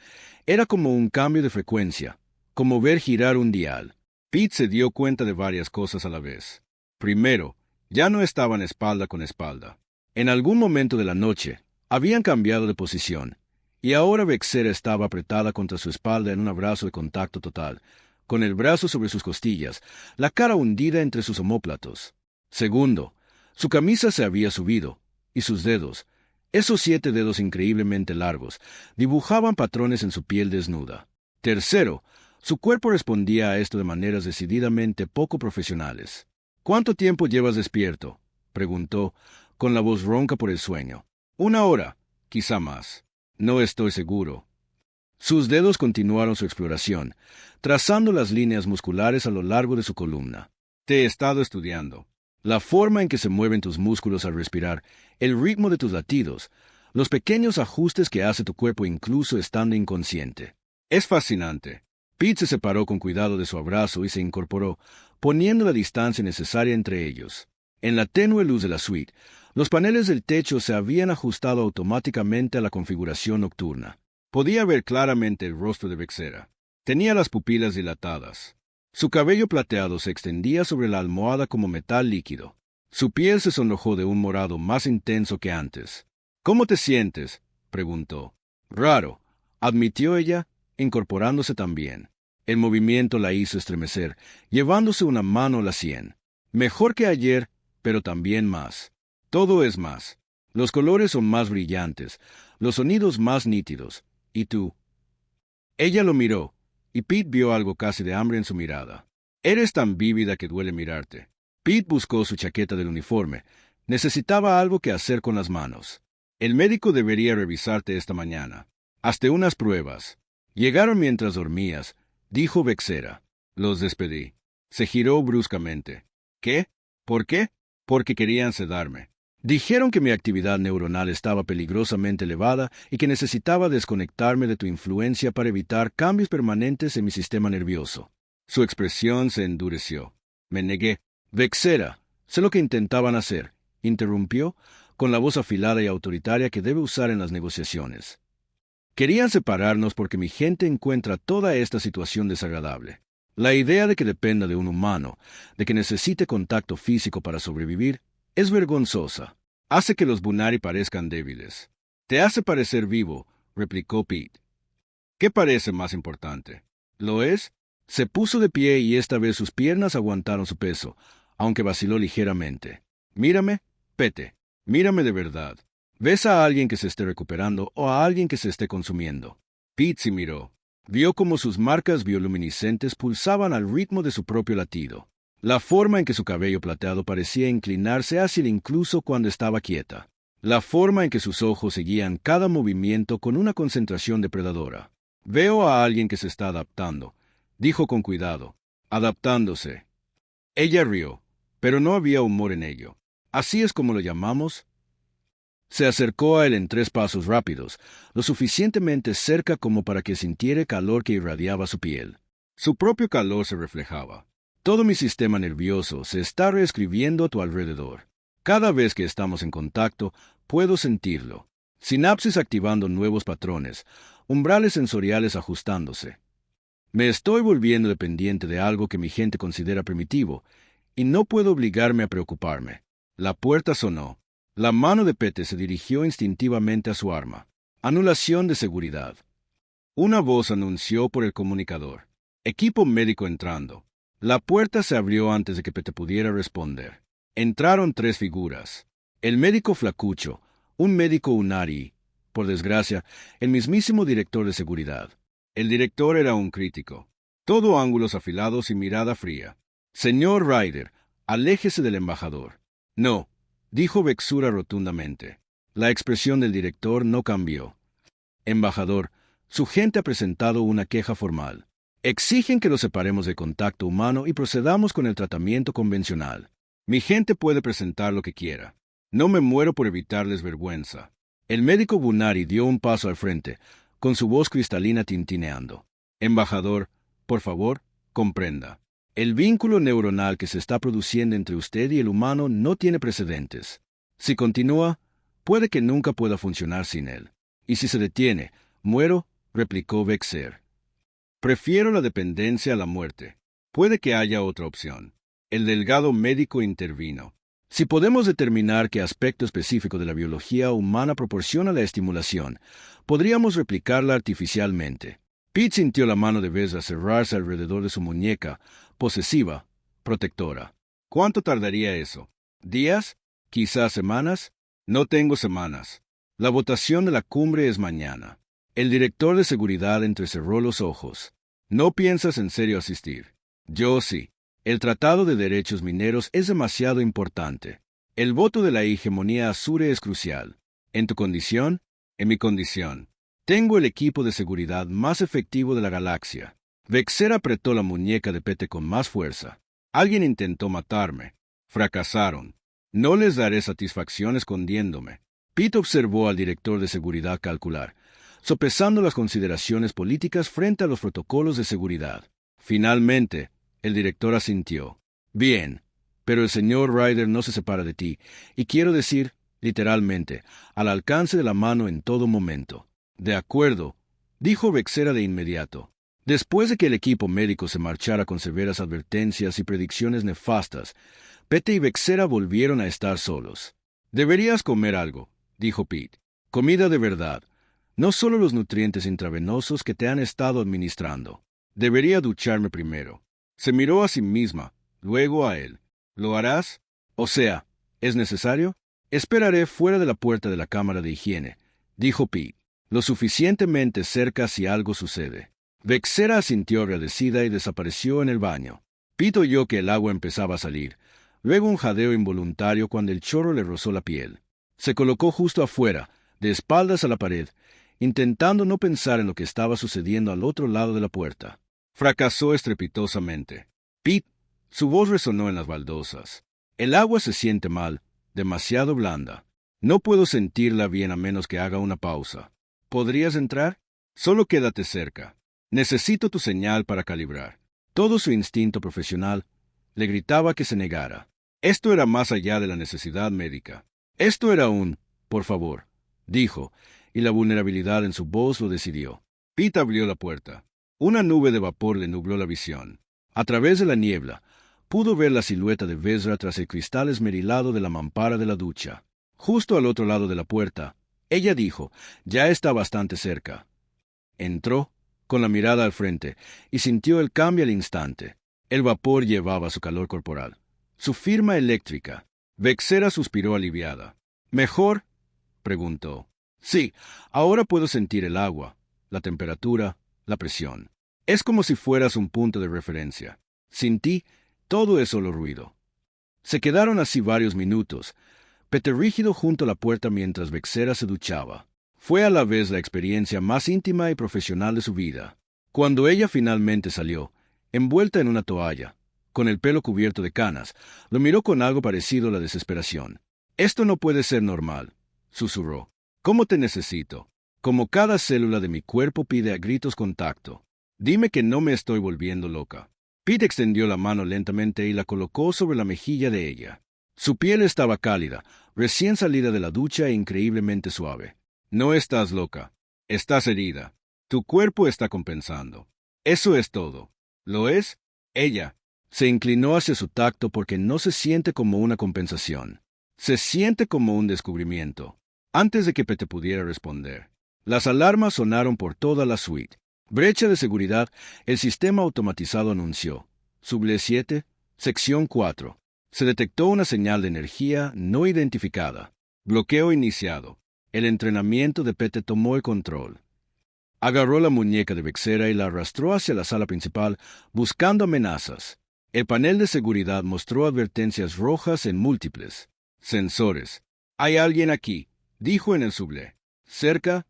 era como un cambio de frecuencia, como ver girar un dial. Pete se dio cuenta de varias cosas a la vez. Primero, ya no estaban espalda con espalda. En algún momento de la noche, habían cambiado de posición, y ahora Vexera estaba apretada contra su espalda en un abrazo de contacto total, con el brazo sobre sus costillas, la cara hundida entre sus omóplatos. Segundo, su camisa se había subido, y sus dedos, esos 7 dedos increíblemente largos, dibujaban patrones en su piel desnuda. Tercero, su cuerpo respondía a esto de maneras decididamente poco profesionales. ¿Cuánto tiempo llevas despierto?, preguntó, con la voz ronca por el sueño. 1 hora, quizá más. No estoy seguro. Sus dedos continuaron su exploración, trazando las líneas musculares a lo largo de su columna. Te he estado estudiando. La forma en que se mueven tus músculos al respirar, el ritmo de tus latidos, los pequeños ajustes que hace tu cuerpo incluso estando inconsciente. Es fascinante. Pete se separó con cuidado de su abrazo y se incorporó, poniendo la distancia necesaria entre ellos. En la tenue luz de la suite, los paneles del techo se habían ajustado automáticamente a la configuración nocturna. Podía ver claramente el rostro de Vexera. Tenía las pupilas dilatadas. Su cabello plateado se extendía sobre la almohada como metal líquido. Su piel se sonrojó de un morado más intenso que antes. ¿Cómo te sientes?, preguntó. Raro, admitió ella, incorporándose también. El movimiento la hizo estremecer, llevándose una mano a la sien. Mejor que ayer, pero también más. Todo es más. Los colores son más brillantes, los sonidos más nítidos. ¿Y tú? Ella lo miró, y Pete vio algo casi de hambre en su mirada. Eres tan vívida que duele mirarte. Pete buscó su chaqueta del uniforme. Necesitaba algo que hacer con las manos. El médico debería revisarte esta mañana. Hazte unas pruebas. Llegaron mientras dormías, dijo Vexera. Los despedí. Se giró bruscamente. ¿Qué? ¿Por qué? Porque querían sedarme. Dijeron que mi actividad neuronal estaba peligrosamente elevada y que necesitaba desconectarme de tu influencia para evitar cambios permanentes en mi sistema nervioso. Su expresión se endureció. Me negué. Vexera, sé lo que intentaban hacer, interrumpió, con la voz afilada y autoritaria que debe usar en las negociaciones. Querían separarnos porque mi gente encuentra toda esta situación desagradable. La idea de que dependa de un humano, de que necesite contacto físico para sobrevivir, es vergonzosa. Hace que los Bunari parezcan débiles. Te hace parecer vivo, replicó Pete. ¿Qué parece más importante? ¿Lo es? Se puso de pie y esta vez sus piernas aguantaron su peso, aunque vaciló ligeramente. Mírame, Pete. Mírame de verdad. ¿Ves a alguien que se esté recuperando o a alguien que se esté consumiendo? Pete se miró. Vio cómo sus marcas bioluminiscentes pulsaban al ritmo de su propio latido. La forma en que su cabello plateado parecía inclinarse hacia él incluso cuando estaba quieta. La forma en que sus ojos seguían cada movimiento con una concentración depredadora. Veo a alguien que se está adaptando, dijo con cuidado. Adaptándose. Ella rió, pero no había humor en ello. ¿Así es como lo llamamos? Se acercó a él en 3 pasos rápidos, lo suficientemente cerca como para que sintiera el calor que irradiaba su piel. Su propio calor se reflejaba. Todo mi sistema nervioso se está reescribiendo a tu alrededor. Cada vez que estamos en contacto, puedo sentirlo. Sinapsis activando nuevos patrones, umbrales sensoriales ajustándose. Me estoy volviendo dependiente de algo que mi gente considera primitivo, y no puedo obligarme a preocuparme. La puerta sonó. La mano de Pete se dirigió instintivamente a su arma. Anulación de seguridad. Una voz anunció por el comunicador. Equipo médico entrando. La puerta se abrió antes de que Pete pudiera responder. Entraron 3 figuras. El médico flacucho, un médico Unari, por desgracia, el mismísimo director de seguridad. El director era un crítico. Todo ángulos afilados y mirada fría. Señor Ryder, aléjese del embajador. No, dijo Vexera rotundamente. La expresión del director no cambió. Embajador, su gente ha presentado una queja formal. Exigen que los separemos de contacto humano y procedamos con el tratamiento convencional. Mi gente puede presentar lo que quiera. No me muero por evitarles vergüenza. El médico Bunari dio un paso al frente, con su voz cristalina tintineando. Embajador, Por favor, comprenda. El vínculo neuronal que se está produciendo entre usted y el humano no tiene precedentes. Si continúa, puede que nunca pueda funcionar sin él. Y si se detiene, muero, replicó Vexer. Prefiero la dependencia a la muerte. Puede que haya otra opción. El delgado médico intervino. Si podemos determinar qué aspecto específico de la biología humana proporciona la estimulación, podríamos replicarla artificialmente. Pete sintió la mano de Vezra cerrarse alrededor de su muñeca, posesiva, protectora. ¿Cuánto tardaría eso? ¿Días? ¿Quizás semanas? No tengo semanas. La votación de la cumbre es mañana. El director de seguridad entrecerró los ojos. ¿No piensas en serio asistir? Yo sí. El Tratado de Derechos Mineros es demasiado importante. El voto de la hegemonía azure es crucial. ¿En tu condición? En mi condición. Tengo el equipo de seguridad más efectivo de la galaxia. Vexer apretó la muñeca de Pete con más fuerza. Alguien intentó matarme. Fracasaron. No les daré satisfacción escondiéndome. Pete observó al director de seguridad calcular, sopesando las consideraciones políticas frente a los protocolos de seguridad. Finalmente, el director asintió. Bien, pero el señor Ryder no se separa de ti, y quiero decir, literalmente, al alcance de la mano en todo momento. De acuerdo, dijo Vexera de inmediato. Después de que el equipo médico se marchara con severas advertencias y predicciones nefastas, Pete y Vexera volvieron a estar solos. Deberías comer algo, dijo Pete. Comida de verdad, no solo los nutrientes intravenosos que te han estado administrando. Debería ducharme primero. Se miró a sí misma, luego a él. ¿Lo harás? O sea, ¿es necesario? Esperaré fuera de la puerta de la cámara de higiene, dijo Pete, lo suficientemente cerca si algo sucede. Vexera asintió agradecida y desapareció en el baño. Pete oyó que el agua empezaba a salir, luego un jadeo involuntario cuando el chorro le rozó la piel. Se colocó justo afuera, de espaldas a la pared, intentando no pensar en lo que estaba sucediendo al otro lado de la puerta. Fracasó estrepitosamente. Pete, su voz resonó en las baldosas. El agua se siente mal, demasiado blanda. No puedo sentirla bien a menos que haga una pausa. ¿Podrías entrar? Solo quédate cerca. Necesito tu señal para calibrar. Todo su instinto profesional le gritaba que se negara. Esto era más allá de la necesidad médica. Esto era por favor, dijo, y la vulnerabilidad en su voz lo decidió. Pete abrió la puerta. Una nube de vapor le nubló la visión. A través de la niebla, pudo ver la silueta de Vezra tras el cristal esmerilado de la mampara de la ducha. Justo al otro lado de la puerta, ella dijo, ya está bastante cerca. Entró, con la mirada al frente, y sintió el cambio al instante. El vapor llevaba su calor corporal, su firma eléctrica. Vexera suspiró aliviada. ¿Mejor? Preguntó. Sí, ahora puedo sentir el agua, la temperatura, la presión. Es como si fueras un punto de referencia. Sin ti, todo es solo ruido. Se quedaron así varios minutos, Pete rígido junto a la puerta mientras Vexera se duchaba. Fue a la vez la experiencia más íntima y profesional de su vida. Cuando ella finalmente salió, envuelta en una toalla, con el pelo cubierto de canas, lo miró con algo parecido a la desesperación. «Esto no puede ser normal», susurró. «¿Cómo te necesito? Como cada célula de mi cuerpo pide a gritos contacto. Dime que no me estoy volviendo loca». Pete extendió la mano lentamente y la colocó sobre la mejilla de ella. Su piel estaba cálida, recién salida de la ducha e increíblemente suave. «No estás loca. Estás herida. Tu cuerpo está compensando. Eso es todo». «¿Lo es?» Ella se inclinó hacia su tacto porque no se siente como una compensación. Se siente como un descubrimiento. Antes de que Pete pudiera responder, las alarmas sonaron por toda la suite. Brecha de seguridad, el sistema automatizado anunció. Suble 7, sección 4. Se detectó una señal de energía no identificada. Bloqueo iniciado. El entrenamiento de Pete tomó el control. Agarró la muñeca de Vexera y la arrastró hacia la sala principal, buscando amenazas. El panel de seguridad mostró advertencias rojas en múltiples sensores. «Hay alguien aquí», dijo en el suble. «Cerca».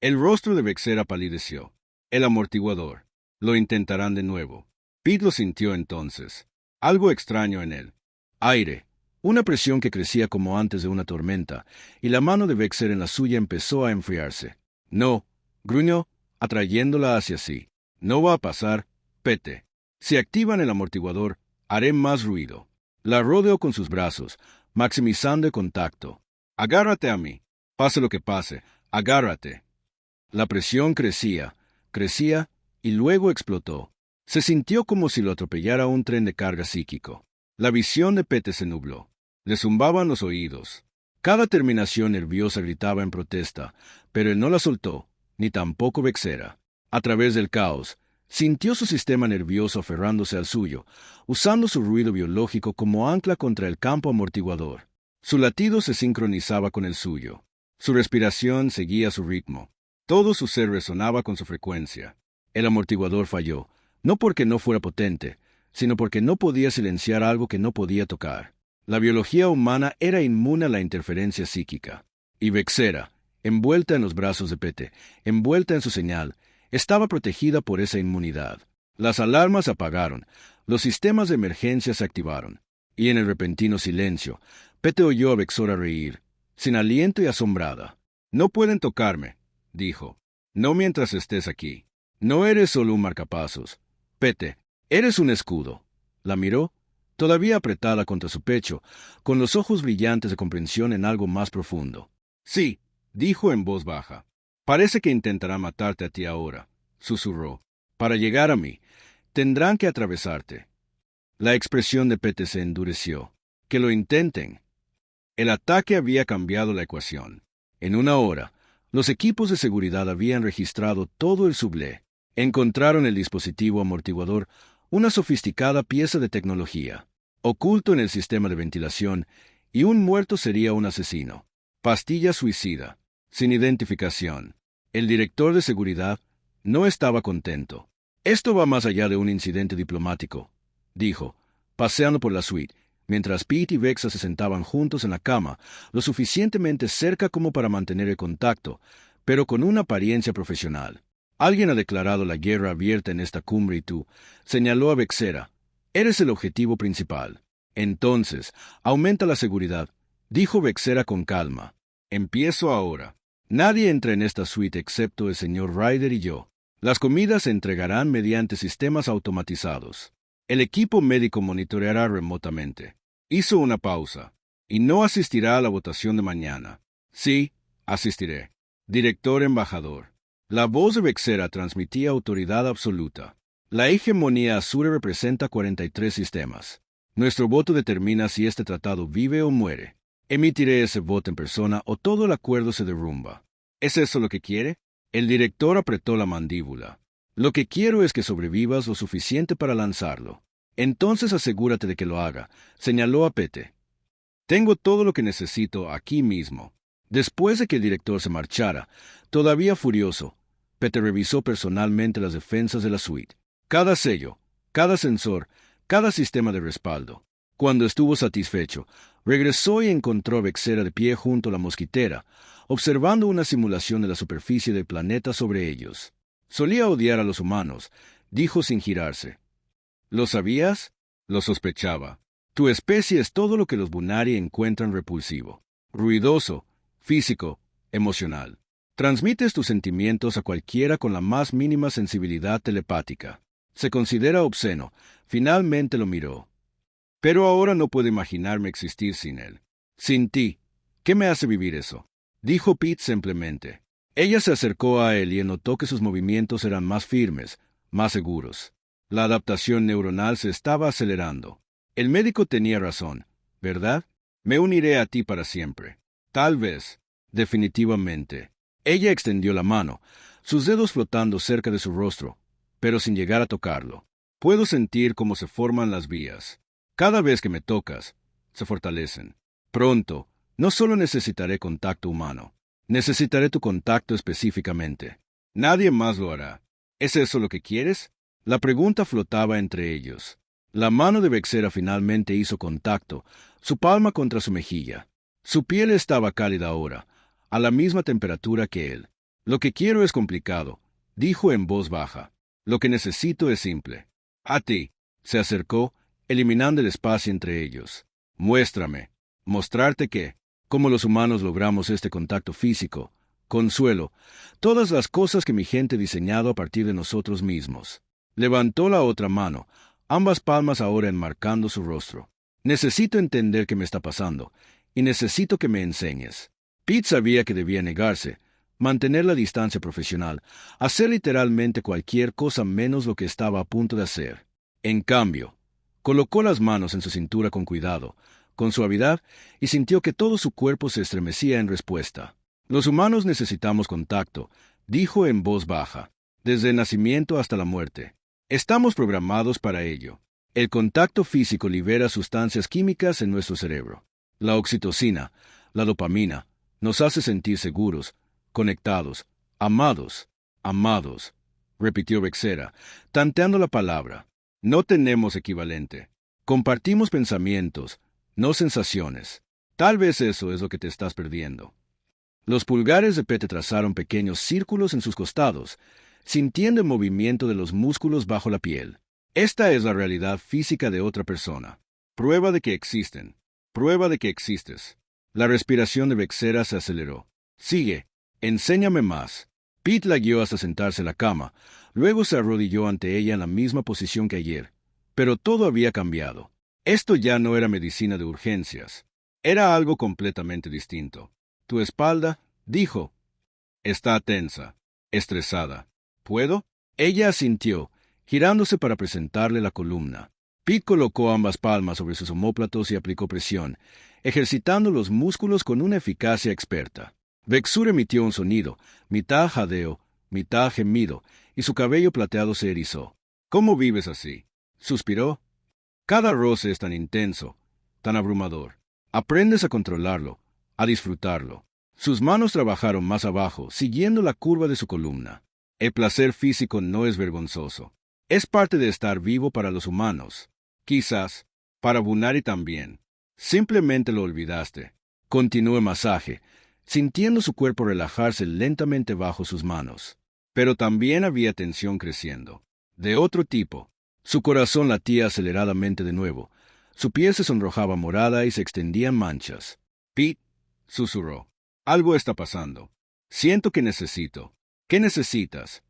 El rostro de Vexera palideció. El amortiguador. Lo intentarán de nuevo. Pete lo sintió entonces. Algo extraño en él. Aire. Una presión que crecía como antes de una tormenta, y la mano de Vexera en la suya empezó a enfriarse. «No», gruñó, atrayéndola hacia sí. «No va a pasar», Pete. Si activan el amortiguador, haré más ruido. La rodeó con sus brazos, maximizando el contacto. Agárrate a mí. Pase lo que pase, agárrate. La presión crecía, crecía, y luego explotó. Se sintió como si lo atropellara un tren de carga psíquico. La visión de Pete se nubló. Le zumbaban los oídos. Cada terminación nerviosa gritaba en protesta, pero él no la soltó, ni tampoco Vexera. A través del caos, sintió su sistema nervioso aferrándose al suyo, usando su ruido biológico como ancla contra el campo amortiguador. Su latido se sincronizaba con el suyo. Su respiración seguía su ritmo. Todo su ser resonaba con su frecuencia. El amortiguador falló, no porque no fuera potente, sino porque no podía silenciar algo que no podía tocar. La biología humana era inmune a la interferencia psíquica. Y Vexera, envuelta en los brazos de Pete, envuelta en su señal, estaba protegida por esa inmunidad. Las alarmas apagaron, los sistemas de emergencia se activaron, y en el repentino silencio, Pete oyó a Vexera reír, sin aliento y asombrada. «No pueden tocarme», dijo. «No mientras estés aquí. No eres solo un marcapasos. Pete, eres un escudo». La miró, todavía apretada contra su pecho, con los ojos brillantes de comprensión en algo más profundo. «Sí», dijo en voz baja. «Parece que intentará matarte a ti ahora», susurró. «Para llegar a mí, tendrán que atravesarte». La expresión de Pete se endureció. «Que lo intenten». El ataque había cambiado la ecuación. En una hora, los equipos de seguridad habían registrado todo el sublé. Encontraron el dispositivo amortiguador, una sofisticada pieza de tecnología, oculto en el sistema de ventilación, y un muerto sería un asesino. Pastilla suicida, sin identificación. El director de seguridad no estaba contento. «Esto va más allá de un incidente diplomático», dijo, paseando por la suite, mientras Pete y Vexa se sentaban juntos en la cama, lo suficientemente cerca como para mantener el contacto, pero con una apariencia profesional. «Alguien ha declarado la guerra abierta en esta cumbre y tú», señaló a Vexera, «eres el objetivo principal». «Entonces, aumenta la seguridad», dijo Vexera con calma. «Empiezo ahora. Nadie entra en esta suite excepto el señor Ryder y yo. Las comidas se entregarán mediante sistemas automatizados. El equipo médico monitoreará remotamente». Hizo una pausa. «Y no asistirá a la votación de mañana». «Sí, asistiré. Director embajador». La voz de Vexera transmitía autoridad absoluta. «La hegemonía Azure representa 43 sistemas. Nuestro voto determina si este tratado vive o muere. Emitiré ese voto en persona o todo el acuerdo se derrumba». «¿Es eso lo que quiere?» El director apretó la mandíbula. «Lo que quiero es que sobrevivas lo suficiente para lanzarlo. Entonces asegúrate de que lo haga», señaló a Pete. «Tengo todo lo que necesito aquí mismo». Después de que el director se marchara, todavía furioso, Pete revisó personalmente las defensas de la suite. Cada sello, cada sensor, cada sistema de respaldo. Cuando estuvo satisfecho, regresó y encontró a Vexera de pie junto a la mosquitera, observando una simulación de la superficie del planeta sobre ellos. «Solía odiar a los humanos», dijo sin girarse. «¿Lo sabías?» «Lo sospechaba. Tu especie es todo lo que los Bunari encuentran repulsivo. Ruidoso, físico, emocional. Transmites tus sentimientos a cualquiera con la más mínima sensibilidad telepática. Se considera obsceno». Finalmente lo miró. «Pero ahora no puedo imaginarme existir sin él. Sin ti. ¿Qué me hace vivir eso?», dijo Pete simplemente. Ella se acercó a él y notó que sus movimientos eran más firmes, más seguros. La adaptación neuronal se estaba acelerando. El médico tenía razón, ¿verdad? «Me uniré a ti para siempre». «Tal vez. Definitivamente». Ella extendió la mano, sus dedos flotando cerca de su rostro, pero sin llegar a tocarlo. «Puedo sentir cómo se forman las vías. Cada vez que me tocas, se fortalecen. Pronto, no solo necesitaré contacto humano, necesitaré tu contacto específicamente. Nadie más lo hará. ¿Es eso lo que quieres?». La pregunta flotaba entre ellos. La mano de Vexera finalmente hizo contacto, su palma contra su mejilla. Su piel estaba cálida ahora, a la misma temperatura que él. «Lo que quiero es complicado», dijo en voz baja. «Lo que necesito es simple». «A ti». Se acercó, eliminando el espacio entre ellos. «Muéstrame». «¿Mostrarte qué?». «Cómo los humanos logramos este contacto físico. Consuelo, todas las cosas que mi gente ha diseñado a partir de nosotros mismos». Levantó la otra mano, ambas palmas ahora enmarcando su rostro. Necesito entender qué me está pasando, y necesito que me enseñes. Pete sabía que debía negarse, mantener la distancia profesional, hacer literalmente cualquier cosa menos lo que estaba a punto de hacer. En cambio, colocó las manos en su cintura con cuidado, con suavidad, y sintió que todo su cuerpo se estremecía en respuesta. Los humanos necesitamos contacto, dijo en voz baja, desde el nacimiento hasta la muerte. Estamos programados para ello. El contacto físico libera sustancias químicas en nuestro cerebro. La oxitocina, la dopamina, nos hace sentir seguros, conectados, amados, repitió Bexera, tanteando la palabra. No tenemos equivalente. Compartimos pensamientos, no sensaciones. Tal vez eso es lo que te estás perdiendo. Los pulgares de Pete trazaron pequeños círculos en sus costados, sintiendo el movimiento de los músculos bajo la piel. Esta es la realidad física de otra persona. Prueba de que existen. Prueba de que existes. La respiración de Bexera se aceleró. Sigue. Enséñame más. Pete la guió hasta sentarse en la cama. Luego se arrodilló ante ella en la misma posición que ayer. Pero todo había cambiado. Esto ya no era medicina de urgencias. Era algo completamente distinto. Tu espalda, dijo, está tensa, estresada. ¿Puedo? Ella asintió, girándose para presentarle la columna. Pete colocó ambas palmas sobre sus omóplatos y aplicó presión, ejercitando los músculos con una eficacia experta. Bexura emitió un sonido, mitad jadeo, mitad gemido, y su cabello plateado se erizó. ¿Cómo vives así? Suspiró. Cada roce es tan intenso, tan abrumador. Aprendes a controlarlo, a disfrutarlo. Sus manos trabajaron más abajo, siguiendo la curva de su columna. El placer físico no es vergonzoso. Es parte de estar vivo para los humanos. Quizás, para Bunari también. Simplemente lo olvidaste. Continuó el masaje, sintiendo su cuerpo relajarse lentamente bajo sus manos. Pero también había tensión creciendo. De otro tipo. Su corazón latía aceleradamente de nuevo. Su piel se sonrojaba morada y se extendían manchas. Pete, susurró. Algo está pasando. Siento que necesito. ¿Qué necesitas?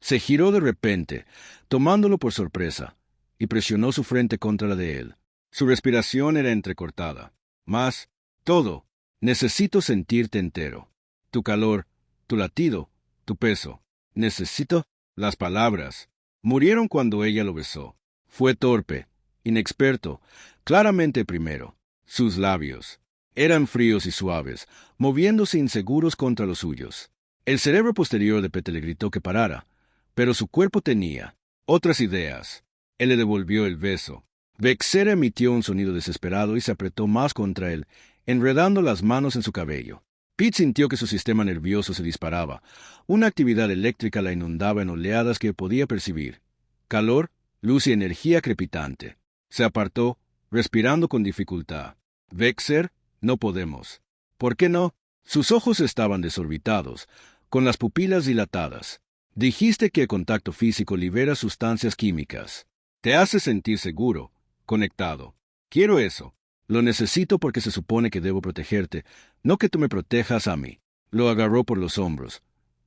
Se giró de repente, tomándolo por sorpresa, y presionó su frente contra la de él. Su respiración era entrecortada. Más, todo. Necesito sentirte entero. Tu calor, tu latido, tu peso. Necesito. Las palabras murieron cuando ella lo besó. Fue torpe, inexperto, claramente primero. Sus labios eran fríos y suaves, moviéndose inseguros contra los suyos. El cerebro posterior de Pete le gritó que parara, pero su cuerpo tenía otras ideas. Él le devolvió el beso. Bexera emitió un sonido desesperado y se apretó más contra él, enredando las manos en su cabello. Pete sintió que su sistema nervioso se disparaba. Una actividad eléctrica la inundaba en oleadas que podía percibir. Calor, luz y energía crepitante. Se apartó, respirando con dificultad. Bexer, no podemos. ¿Por qué no? Sus ojos estaban desorbitados, con las pupilas dilatadas. Dijiste que el contacto físico libera sustancias químicas. Te hace sentir seguro, conectado. Quiero eso. Lo necesito porque se supone que debo protegerte, no que tú me protejas a mí. Lo agarró por los hombros,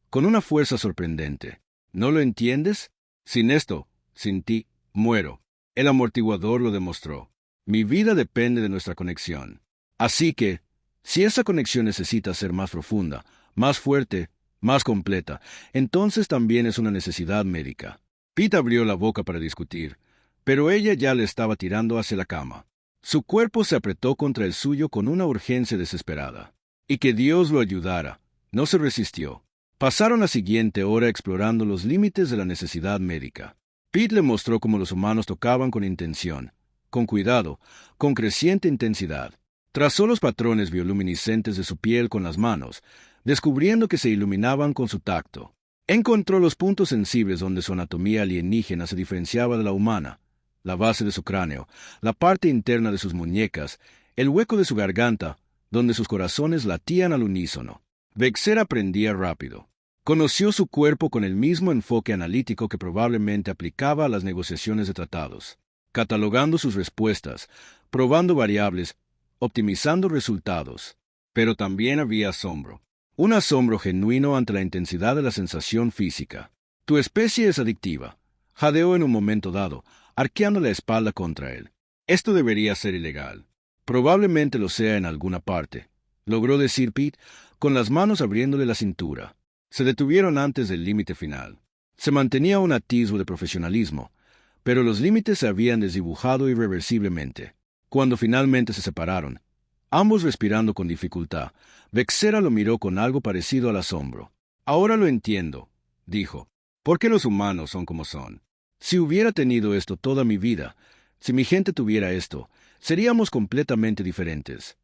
con una fuerza sorprendente. ¿No lo entiendes? Sin esto, sin ti, muero. El amortiguador lo demostró. Mi vida depende de nuestra conexión. Así que, si esa conexión necesita ser más profunda, más fuerte, más completa, entonces también es una necesidad médica. Pete abrió la boca para discutir, pero ella ya le estaba tirando hacia la cama. Su cuerpo se apretó contra el suyo con una urgencia desesperada. Y que Dios lo ayudara. No se resistió. Pasaron la siguiente hora explorando los límites de la necesidad médica. Pete le mostró cómo los humanos tocaban con intención, con cuidado, con creciente intensidad. Trazó los patrones bioluminiscentes de su piel con las manos, descubriendo que se iluminaban con su tacto. Encontró los puntos sensibles donde su anatomía alienígena se diferenciaba de la humana, la base de su cráneo, la parte interna de sus muñecas, el hueco de su garganta, donde sus corazones latían al unísono. Bexer aprendía rápido. Conoció su cuerpo con el mismo enfoque analítico que probablemente aplicaba a las negociaciones de tratados, catalogando sus respuestas, probando variables, optimizando resultados. Pero también había asombro. Un asombro genuino ante la intensidad de la sensación física. Tu especie es adictiva. Jadeó en un momento dado, arqueando la espalda contra él. Esto debería ser ilegal. Probablemente lo sea en alguna parte, logró decir Pete, con las manos abriéndole la cintura. Se detuvieron antes del límite final. Se mantenía un atisbo de profesionalismo, pero los límites se habían desdibujado irreversiblemente. Cuando finalmente se separaron, ambos respirando con dificultad, Vexera lo miró con algo parecido al asombro. Ahora lo entiendo, dijo. ¿Por qué los humanos son como son? Si hubiera tenido esto toda mi vida, si mi gente tuviera esto, seríamos completamente diferentes.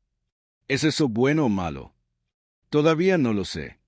¿Es eso bueno o malo? Todavía no lo sé.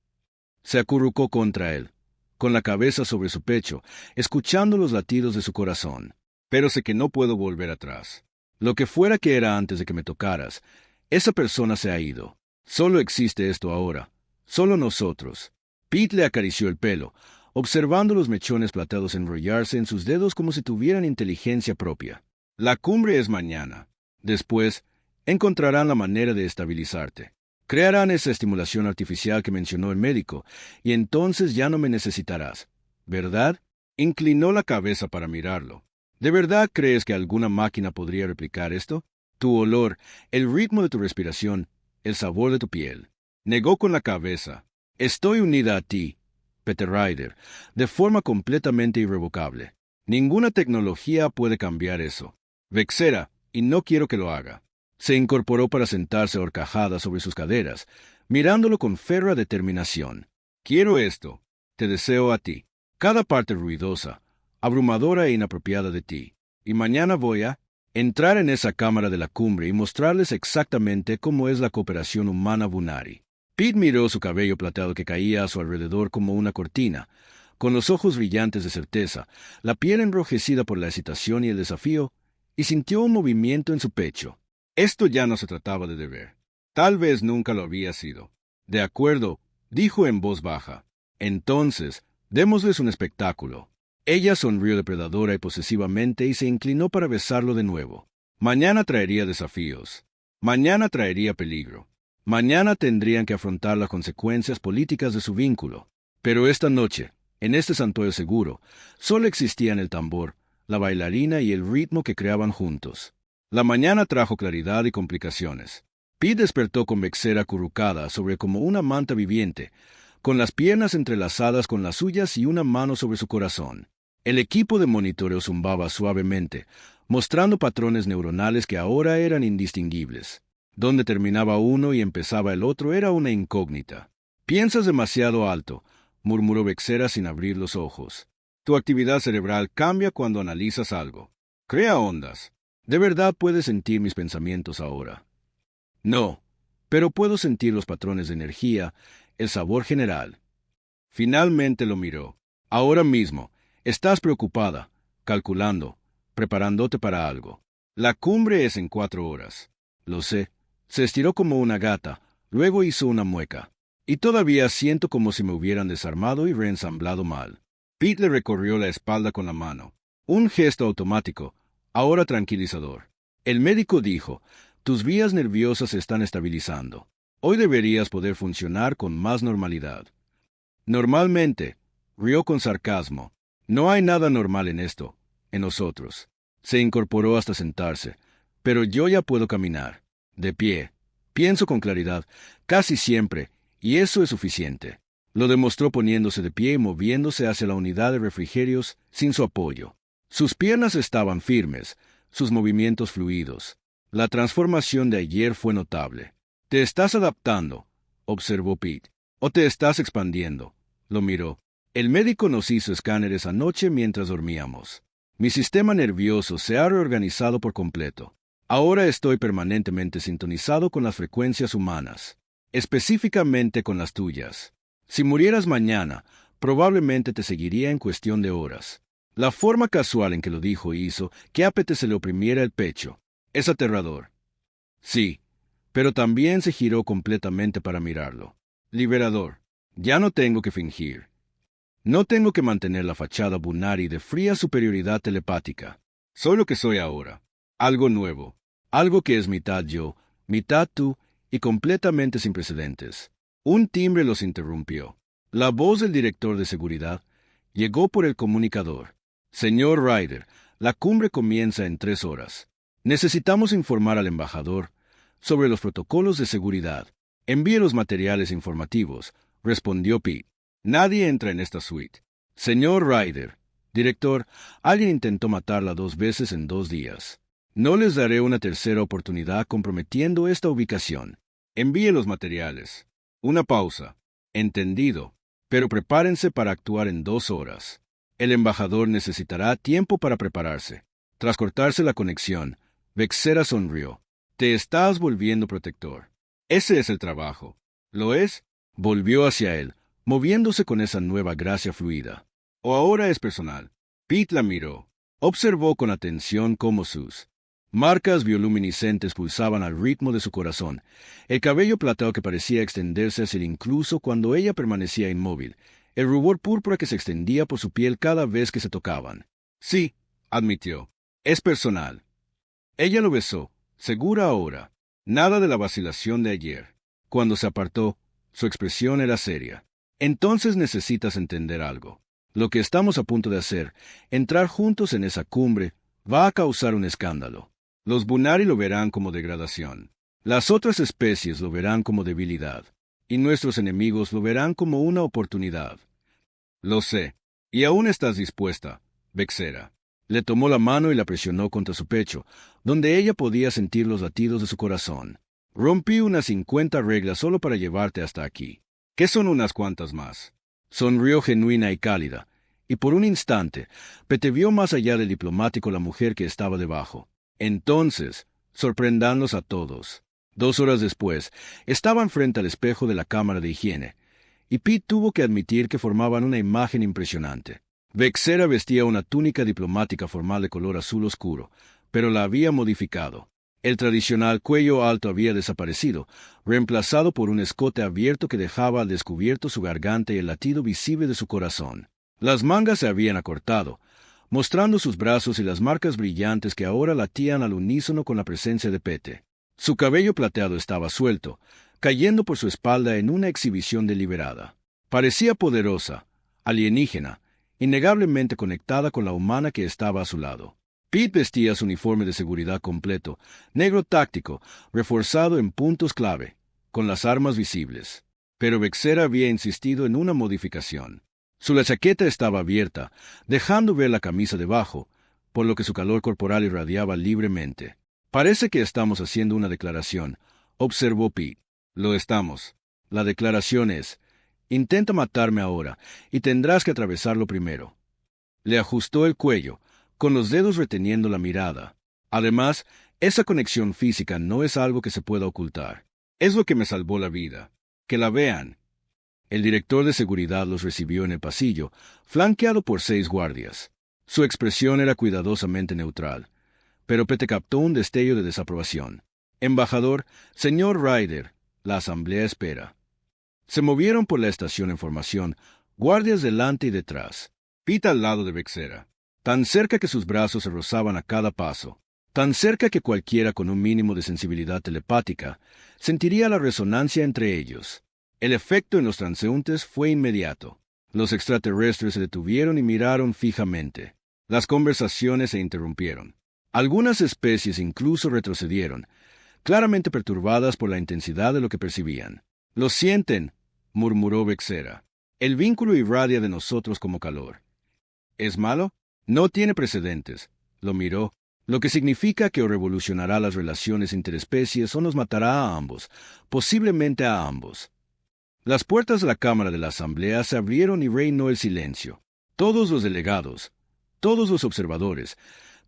Se acurrucó contra él, con la cabeza sobre su pecho, escuchando los latidos de su corazón. Pero sé que no puedo volver atrás. Lo que fuera que era antes de que me tocaras, esa persona se ha ido. Solo existe esto ahora. Solo nosotros. Pete le acarició el pelo, observando los mechones plateados enrollarse en sus dedos como si tuvieran inteligencia propia. La cumbre es mañana. Después, encontrarán la manera de estabilizarte. Crearán esa estimulación artificial que mencionó el médico, y entonces ya no me necesitarás. ¿Verdad? Inclinó la cabeza para mirarlo. ¿De verdad crees que alguna máquina podría replicar esto? Tu olor, el ritmo de tu respiración, el sabor de tu piel. Negó con la cabeza. Estoy unida a ti, Peter Ryder, de forma completamente irrevocable. Ninguna tecnología puede cambiar eso. Vexera, y no quiero que lo haga. Se incorporó para sentarse ahorcajada sobre sus caderas, mirándolo con férrea determinación. Quiero esto. Te deseo a ti. Cada parte ruidosa, abrumadora e inapropiada de ti. Y mañana voy a entrar en esa cámara de la cumbre y mostrarles exactamente cómo es la cooperación humana Bunari. Pete miró su cabello plateado que caía a su alrededor como una cortina, con los ojos brillantes de certeza, la piel enrojecida por la excitación y el desafío, y sintió un movimiento en su pecho. Esto ya no se trataba de deber. Tal vez nunca lo había sido. De acuerdo, dijo en voz baja. Entonces, démosles un espectáculo. Ella sonrió depredadora y posesivamente y se inclinó para besarlo de nuevo. Mañana traería desafíos. Mañana traería peligro. Mañana tendrían que afrontar las consecuencias políticas de su vínculo. Pero esta noche, en este santuario seguro, solo existían el tambor, la bailarina y el ritmo que creaban juntos. La mañana trajo claridad y complicaciones. Pete despertó con Vexera acurrucada sobre como una manta viviente, con las piernas entrelazadas con las suyas y una mano sobre su corazón. El equipo de monitoreo zumbaba suavemente, mostrando patrones neuronales que ahora eran indistinguibles. Dónde terminaba uno y empezaba el otro era una incógnita. «Piensas demasiado alto», murmuró Vexera sin abrir los ojos. «Tu actividad cerebral cambia cuando analizas algo. Crea ondas. ¿De verdad puedes sentir mis pensamientos ahora?» «No, pero puedo sentir los patrones de energía, el sabor general». Finalmente lo miró. «Ahora mismo, estás preocupada, calculando, preparándote para algo. La cumbre es en 4 horas. Lo sé». Se estiró como una gata, luego hizo una mueca. «Y todavía siento como si me hubieran desarmado y reensamblado mal». Pete le recorrió la espalda con la mano. Un gesto automático, ahora tranquilizador. El médico dijo, «Tus vías nerviosas se están estabilizando. Hoy deberías poder funcionar con más normalidad». «Normalmente», rió con sarcasmo. «No hay nada normal en esto, en nosotros». Se incorporó hasta sentarse. «Pero yo ya puedo caminar. De pie. Pienso con claridad, casi siempre, y eso es suficiente». Lo demostró poniéndose de pie y moviéndose hacia la unidad de refrigerios sin su apoyo. Sus piernas estaban firmes, sus movimientos fluidos. La transformación de ayer fue notable. «Te estás adaptando», observó Pete. «¿O te estás expandiendo?» Lo miró. «El médico nos hizo escáneres anoche mientras dormíamos. Mi sistema nervioso se ha reorganizado por completo. Ahora estoy permanentemente sintonizado con las frecuencias humanas, específicamente con las tuyas. Si murieras mañana, probablemente te seguiría en cuestión de horas». La forma casual en que lo dijo hizo que a Pete se le oprimiera el pecho. «Es aterrador». «Sí», pero también se giró completamente para mirarlo. «Liberador. Ya no tengo que fingir. No tengo que mantener la fachada Bunari de fría superioridad telepática. Soy lo que soy ahora. Algo nuevo. Algo que es mitad yo, mitad tú y completamente sin precedentes». Un timbre los interrumpió. La voz del director de seguridad llegó por el comunicador. Señor Ryder, la cumbre comienza en 3 horas. Necesitamos informar al embajador sobre los protocolos de seguridad. Envíe los materiales informativos, respondió Pete. Nadie entra en esta suite. Señor Ryder, director, alguien intentó matarla 2 veces en 2 días. No les daré una tercera oportunidad comprometiendo esta ubicación. Envíe los materiales. Una pausa. Entendido. Pero prepárense para actuar en 2 horas. El embajador necesitará tiempo para prepararse. Tras cortarse la conexión, Bexera sonrió. Te estás volviendo protector. Ese es el trabajo. ¿Lo es? Volvió hacia él, moviéndose con esa nueva gracia fluida. ¿O ahora es personal? Pete la miró. Observó con atención cómo sus marcas bioluminiscentes pulsaban al ritmo de su corazón, el cabello plateado que parecía extenderse hacia él incluso cuando ella permanecía inmóvil, el rubor púrpura que se extendía por su piel cada vez que se tocaban. Sí, admitió. Es personal. Ella lo besó, segura ahora. Nada de la vacilación de ayer. Cuando se apartó, su expresión era seria. Entonces necesitas entender algo. Lo que estamos a punto de hacer, entrar juntos en esa cumbre, va a causar un escándalo. Los Bunari lo verán como degradación. Las otras especies lo verán como debilidad. Y nuestros enemigos lo verán como una oportunidad. Lo sé. Y aún estás dispuesta, Bexera. Le tomó la mano y la presionó contra su pecho, donde ella podía sentir los latidos de su corazón. Rompí unas 50 reglas solo para llevarte hasta aquí. ¿Qué son unas cuantas más? Sonrió genuina y cálida, y por un instante, Pete vio más allá del diplomático la mujer que estaba debajo. Entonces, sorprendanlos a todos. 2 horas después, estaban frente al espejo de la cámara de higiene, y Pete tuvo que admitir que formaban una imagen impresionante. Bexera vestía una túnica diplomática formal de color azul oscuro, pero la había modificado. El tradicional cuello alto había desaparecido, reemplazado por un escote abierto que dejaba al descubierto su garganta y el latido visible de su corazón. Las mangas se habían acortado, mostrando sus brazos y las marcas brillantes que ahora latían al unísono con la presencia de Pete. Su cabello plateado estaba suelto, cayendo por su espalda en una exhibición deliberada. Parecía poderosa, alienígena, innegablemente conectada con la humana que estaba a su lado. Pete vestía su uniforme de seguridad completo, negro táctico, reforzado en puntos clave, con las armas visibles. Pero Bexera había insistido en una modificación. Su chaqueta estaba abierta, dejando ver la camisa debajo, por lo que su calor corporal irradiaba libremente. Parece que estamos haciendo una declaración, observó Pete. Lo estamos. La declaración es: intenta matarme ahora, y tendrás que atravesarlo primero. Le ajustó el cuello, con los dedos reteniendo la mirada. Además, esa conexión física no es algo que se pueda ocultar. Es lo que me salvó la vida. Que la vean. El director de seguridad los recibió en el pasillo, flanqueado por 6 guardias. Su expresión era cuidadosamente neutral, pero Pete captó un destello de desaprobación. Embajador, señor Ryder, la asamblea espera. Se movieron por la estación en formación, guardias delante y detrás. Pete al lado de Bexera, tan cerca que sus brazos se rozaban a cada paso, tan cerca que cualquiera con un mínimo de sensibilidad telepática sentiría la resonancia entre ellos. El efecto en los transeúntes fue inmediato. Los extraterrestres se detuvieron y miraron fijamente. Las conversaciones se interrumpieron. Algunas especies incluso retrocedieron, claramente perturbadas por la intensidad de lo que percibían. «Lo sienten», murmuró Bexera. «El vínculo irradia de nosotros como calor». ¿Es malo? No tiene precedentes. Lo miró, lo que significa que o revolucionará las relaciones interespecies o nos matará a ambos, posiblemente a ambos. Las puertas de la Cámara de la Asamblea se abrieron y reinó el silencio. Todos los delegados, todos los observadores,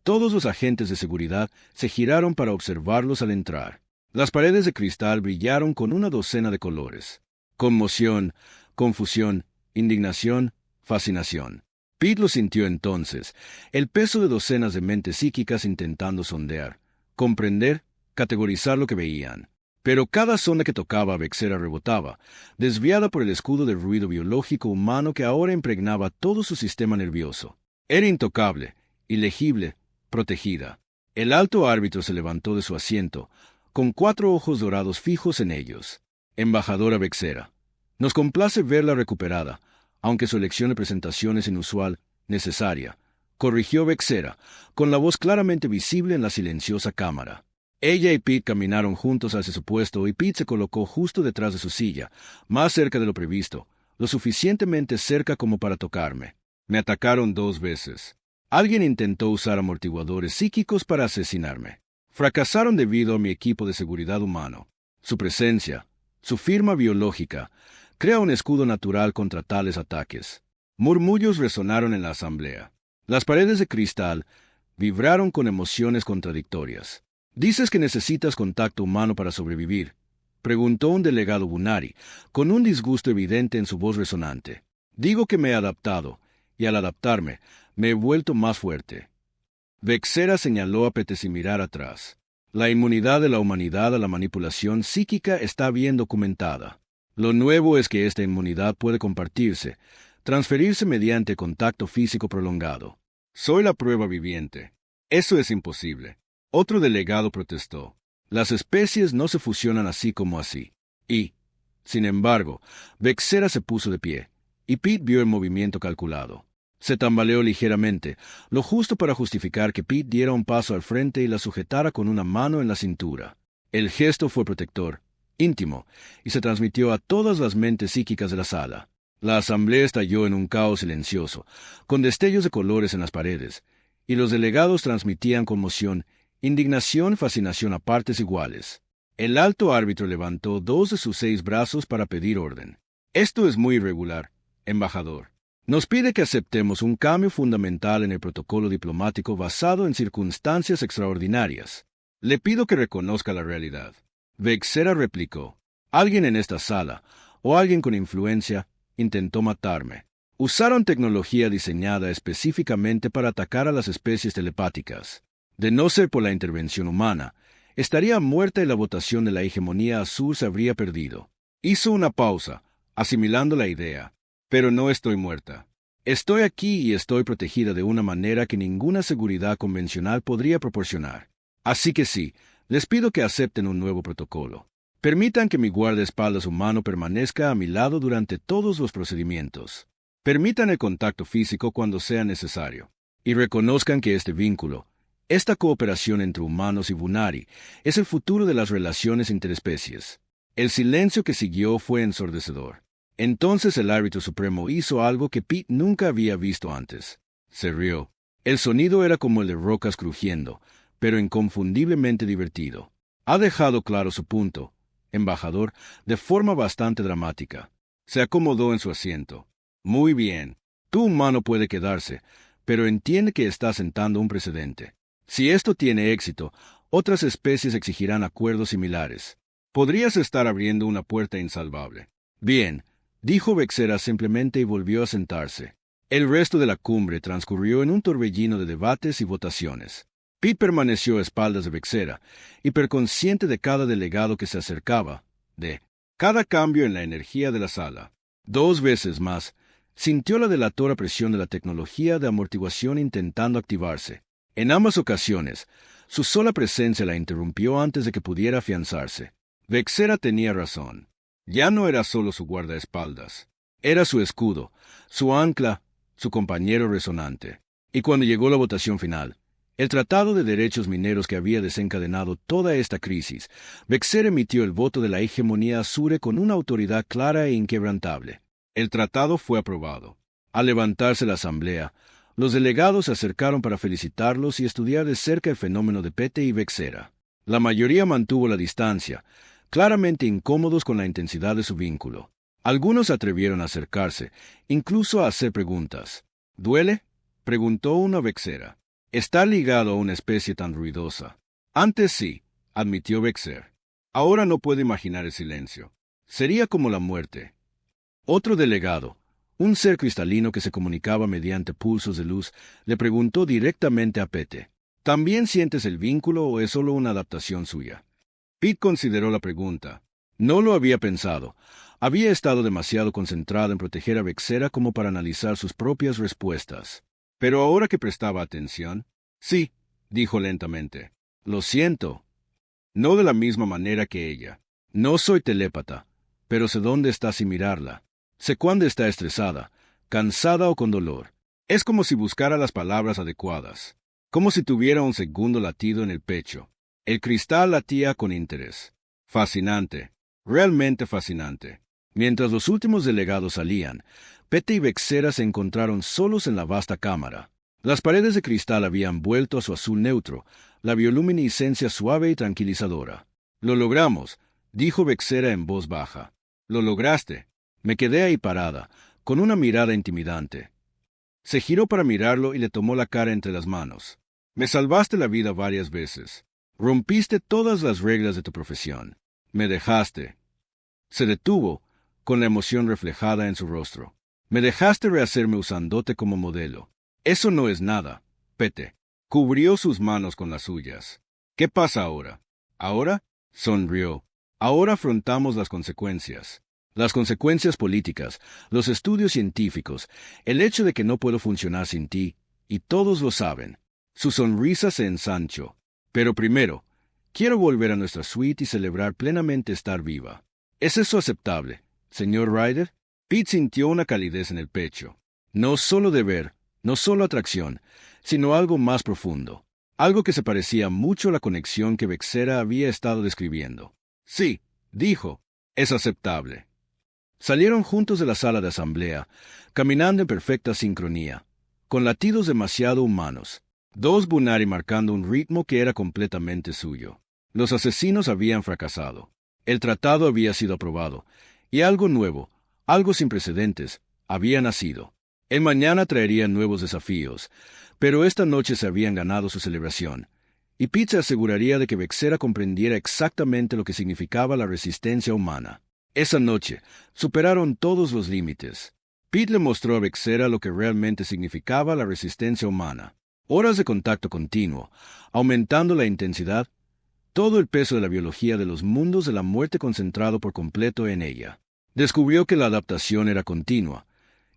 todos los agentes de seguridad se giraron para observarlos al entrar. Las paredes de cristal brillaron con una docena de colores. Conmoción, confusión, indignación, fascinación. Pete lo sintió entonces, el peso de docenas de mentes psíquicas intentando sondear, comprender, categorizar lo que veían. Pero cada zona que tocaba a Bexera rebotaba, desviada por el escudo de ruido biológico humano que ahora impregnaba todo su sistema nervioso. Era intocable, ilegible, protegida. El alto árbitro se levantó de su asiento, con 4 ojos dorados fijos en ellos. Embajadora Bexera, nos complace verla recuperada, aunque su elección de presentación es inusual, necesaria. corrigió Vexera, con la voz claramente visible en la silenciosa cámara. Ella y Pete caminaron juntos hacia su puesto y Pete se colocó justo detrás de su silla, más cerca de lo previsto, lo suficientemente cerca como para tocarme. Me atacaron 2 veces. Alguien intentó usar amortiguadores psíquicos para asesinarme. Fracasaron debido a mi equipo de seguridad humano. Su presencia, su firma biológica, crea un escudo natural contra tales ataques. Murmullos resonaron en la asamblea. Las paredes de cristal vibraron con emociones contradictorias. «¿Dices que necesitas contacto humano para sobrevivir?», preguntó un delegado Bunari, con un disgusto evidente en su voz resonante. «Digo que me he adaptado, y al adaptarme, me he vuelto más fuerte». Vexera señaló a Pete sin mirar atrás. «La inmunidad de la humanidad a la manipulación psíquica está bien documentada. Lo nuevo es que esta inmunidad puede compartirse, transferirse mediante contacto físico prolongado. Soy la prueba viviente. Eso es imposible». Otro delegado protestó. «Las especies no se fusionan así como así». Y, sin embargo, Vexera se puso de pie, y Pete vio el movimiento calculado. Se tambaleó ligeramente, lo justo para justificar que Pete diera un paso al frente y la sujetara con una mano en la cintura. El gesto fue protector, íntimo, y se transmitió a todas las mentes psíquicas de la sala. La asamblea estalló en un caos silencioso, con destellos de colores en las paredes, y los delegados transmitían conmoción, indignación, fascinación a partes iguales. El alto árbitro levantó 2 de sus 6 brazos para pedir orden. «Esto es muy irregular, embajador. Nos pide que aceptemos un cambio fundamental en el protocolo diplomático basado en circunstancias extraordinarias. Le pido que reconozca la realidad». Vexera replicó. «Alguien en esta sala, o alguien con influencia, intentó matarme. Usaron tecnología diseñada específicamente para atacar a las especies telepáticas. De no ser por la intervención humana, estaría muerta y la votación de la hegemonía azul se habría perdido». Hizo una pausa, asimilando la idea. «Pero no estoy muerta. Estoy aquí y estoy protegida de una manera que ninguna seguridad convencional podría proporcionar. Así que sí, les pido que acepten un nuevo protocolo. Permitan que mi guardaespaldas humano permanezca a mi lado durante todos los procedimientos. Permitan el contacto físico cuando sea necesario. Y reconozcan que este vínculo, esta cooperación entre humanos y Bunari, es el futuro de las relaciones interespecies». El silencio que siguió fue ensordecedor. Entonces el árbitro supremo hizo algo que Pete nunca había visto antes. Se rió. El sonido era como el de rocas crujiendo, pero inconfundiblemente divertido. «Ha dejado claro su punto, embajador, de forma bastante dramática». Se acomodó en su asiento. «Muy bien. Tu humano puede quedarse, pero entiende que está sentando un precedente. Si esto tiene éxito, otras especies exigirán acuerdos similares. Podrías estar abriendo una puerta insalvable». «Bien», dijo Vexera simplemente y volvió a sentarse. El resto de la cumbre transcurrió en un torbellino de debates y votaciones. Pete permaneció a espaldas de Vexera, hiperconsciente de cada delegado que se acercaba, de cada cambio en la energía de la sala. 2 veces más, sintió la delatora presión de la tecnología de amortiguación intentando activarse. En ambas ocasiones, su sola presencia la interrumpió antes de que pudiera afianzarse. Vexera tenía razón. Ya no era solo su guardaespaldas. Era su escudo, su ancla, su compañero resonante. Y cuando llegó la votación final, el Tratado de Derechos Mineros que había desencadenado toda esta crisis, Vexera emitió el voto de la hegemonía Azure con una autoridad clara e inquebrantable. El tratado fue aprobado. Al levantarse la asamblea, los delegados se acercaron para felicitarlos y estudiar de cerca el fenómeno de Pete y Vexera. La mayoría mantuvo la distancia, claramente incómodos con la intensidad de su vínculo. Algunos se atrevieron a acercarse, incluso a hacer preguntas. «¿Duele?», preguntó uno a Vexera. «Está ligado a una especie tan ruidosa». «Antes sí», admitió Vexer. «Ahora no puedo imaginar el silencio. Sería como la muerte». Otro delegado, un ser cristalino que se comunicaba mediante pulsos de luz, le preguntó directamente a Pete. «¿También sientes el vínculo o es solo una adaptación suya?». Pete consideró la pregunta. No lo había pensado. Había estado demasiado concentrado en proteger a Vexera como para analizar sus propias respuestas. Pero ahora que prestaba atención, «Sí», dijo lentamente. «Lo siento. No de la misma manera que ella. No soy telépata, pero sé dónde está sin mirarla. Sé cuándo está estresada, cansada o con dolor. Es como si buscara las palabras adecuadas, como si tuviera un segundo latido en el pecho. El cristal latía con interés. Fascinante, realmente fascinante. Mientras los últimos delegados salían, Pete y Vexera se encontraron solos en la vasta cámara. Las paredes de cristal habían vuelto a su azul neutro, la bioluminiscencia suave y tranquilizadora. «Lo logramos», dijo Vexera en voz baja. «Lo lograste». Me quedé ahí parada, con una mirada intimidante. Se giró para mirarlo y le tomó la cara entre las manos. «Me salvaste la vida varias veces. Rompiste todas las reglas de tu profesión. Me dejaste». Se detuvo, con la emoción reflejada en su rostro. «Me dejaste rehacerme usándote como modelo. Eso no es nada, Pete». Cubrió sus manos con las suyas. «¿Qué pasa ahora?» «¿Ahora?» sonrió. «Ahora afrontamos las consecuencias. Las consecuencias políticas, los estudios científicos, el hecho de que no puedo funcionar sin ti, y todos lo saben». Su sonrisa se ensanchó. «Pero primero, quiero volver a nuestra suite y celebrar plenamente estar viva». «¿Es eso aceptable, señor Ryder?» Pete sintió una calidez en el pecho. No solo deber, no solo atracción, sino algo más profundo. Algo que se parecía mucho a la conexión que Vexera había estado describiendo. «Sí», dijo, «es aceptable». Salieron juntos de la sala de asamblea, caminando en perfecta sincronía, con latidos demasiado humanos. Dos Bunari marcando un ritmo que era completamente suyo. Los asesinos habían fracasado. El tratado había sido aprobado, y algo nuevo, algo sin precedentes, había nacido. El mañana traería nuevos desafíos, pero esta noche se habían ganado su celebración, y Pete se aseguraría de que Vexera comprendiera exactamente lo que significaba la resistencia humana. Esa noche, superaron todos los límites. Pete le mostró a Vexera lo que realmente significaba la resistencia humana. Horas de contacto continuo, aumentando la intensidad, todo el peso de la biología de los mundos de la muerte concentrado por completo en ella. Descubrió que la adaptación era continua,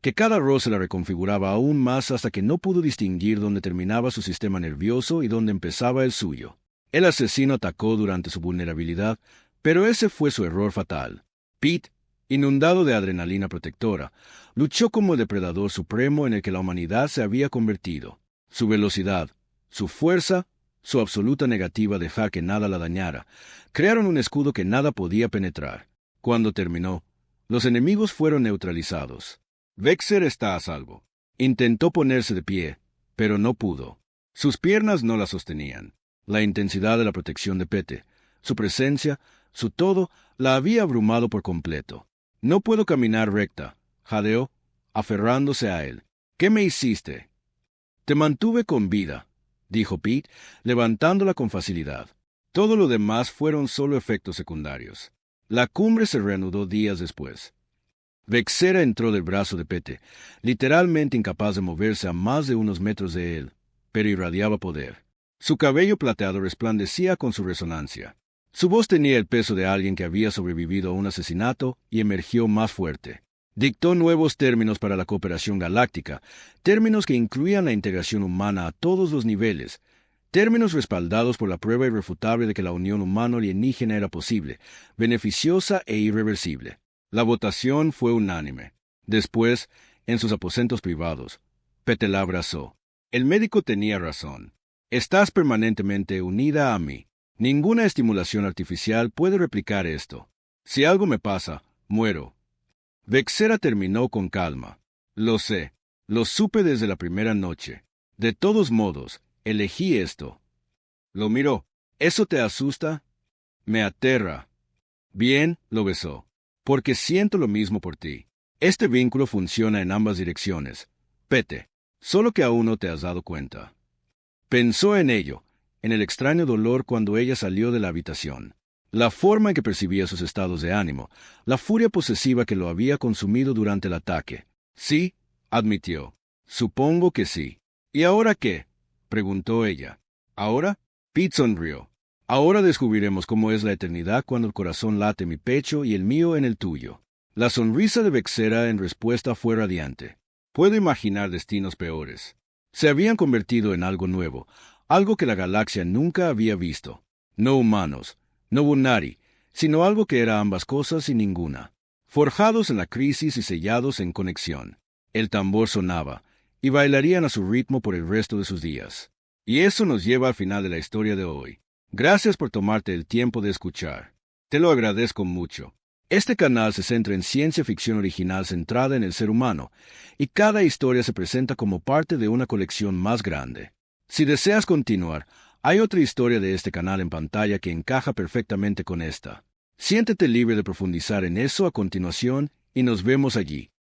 que cada roce la reconfiguraba aún más hasta que no pudo distinguir dónde terminaba su sistema nervioso y dónde empezaba el suyo. El asesino atacó durante su vulnerabilidad, pero ese fue su error fatal. Pete, inundado de adrenalina protectora, luchó como el depredador supremo en el que la humanidad se había convertido. Su velocidad, su fuerza, su absoluta negativa a dejar que nada la dañara, crearon un escudo que nada podía penetrar. Cuando terminó, los enemigos fueron neutralizados. Vexer está a salvo. Intentó ponerse de pie, pero no pudo. Sus piernas no la sostenían. La intensidad de la protección de Pete, su presencia, su todo, la había abrumado por completo. «No puedo caminar recta», jadeó, aferrándose a él. «¿Qué me hiciste?» «Te mantuve con vida», dijo Pete, levantándola con facilidad. Todo lo demás fueron solo efectos secundarios. La cumbre se reanudó días después. Vexera entró del brazo de Pete, literalmente incapaz de moverse a más de unos metros de él, pero irradiaba poder. Su cabello plateado resplandecía con su resonancia. Su voz tenía el peso de alguien que había sobrevivido a un asesinato y emergió más fuerte. Dictó nuevos términos para la cooperación galáctica, términos que incluían la integración humana a todos los niveles, términos respaldados por la prueba irrefutable de que la unión humano-alienígena era posible, beneficiosa e irreversible. La votación fue unánime. Después, en sus aposentos privados, Pete la abrazó. El médico tenía razón. «Estás permanentemente unida a mí. Ninguna estimulación artificial puede replicar esto. Si algo me pasa, muero». Vexera terminó con calma. «Lo sé. Lo supe desde la primera noche. De todos modos, elegí esto». Lo miró. «¿Eso te asusta?» «Me aterra». «Bien», lo besó. «Porque siento lo mismo por ti. Este vínculo funciona en ambas direcciones, Pete, solo que aún no te has dado cuenta». Pensó en ello, en el extraño dolor cuando ella salió de la habitación. La forma en que percibía sus estados de ánimo, la furia posesiva que lo había consumido durante el ataque. «Sí», admitió. «Supongo que sí». «¿Y ahora qué?», preguntó ella. «¿Ahora?». Pete sonrió. «Ahora descubriremos cómo es la eternidad cuando el corazón late en mi pecho y el mío en el tuyo». La sonrisa de Vexera en respuesta fue radiante. «Puedo imaginar destinos peores». Se habían convertido en algo nuevo, algo que la galaxia nunca había visto. No humanos, no Bunari, sino algo que era ambas cosas y ninguna. Forjados en la crisis y sellados en conexión. El tambor sonaba, y bailarían a su ritmo por el resto de sus días. Y eso nos lleva al final de la historia de hoy. Gracias por tomarte el tiempo de escuchar. Te lo agradezco mucho. Este canal se centra en ciencia ficción original centrada en el ser humano, y cada historia se presenta como parte de una colección más grande. Si deseas continuar, hay otra historia de este canal en pantalla que encaja perfectamente con esta. Siéntete libre de profundizar en eso a continuación y nos vemos allí.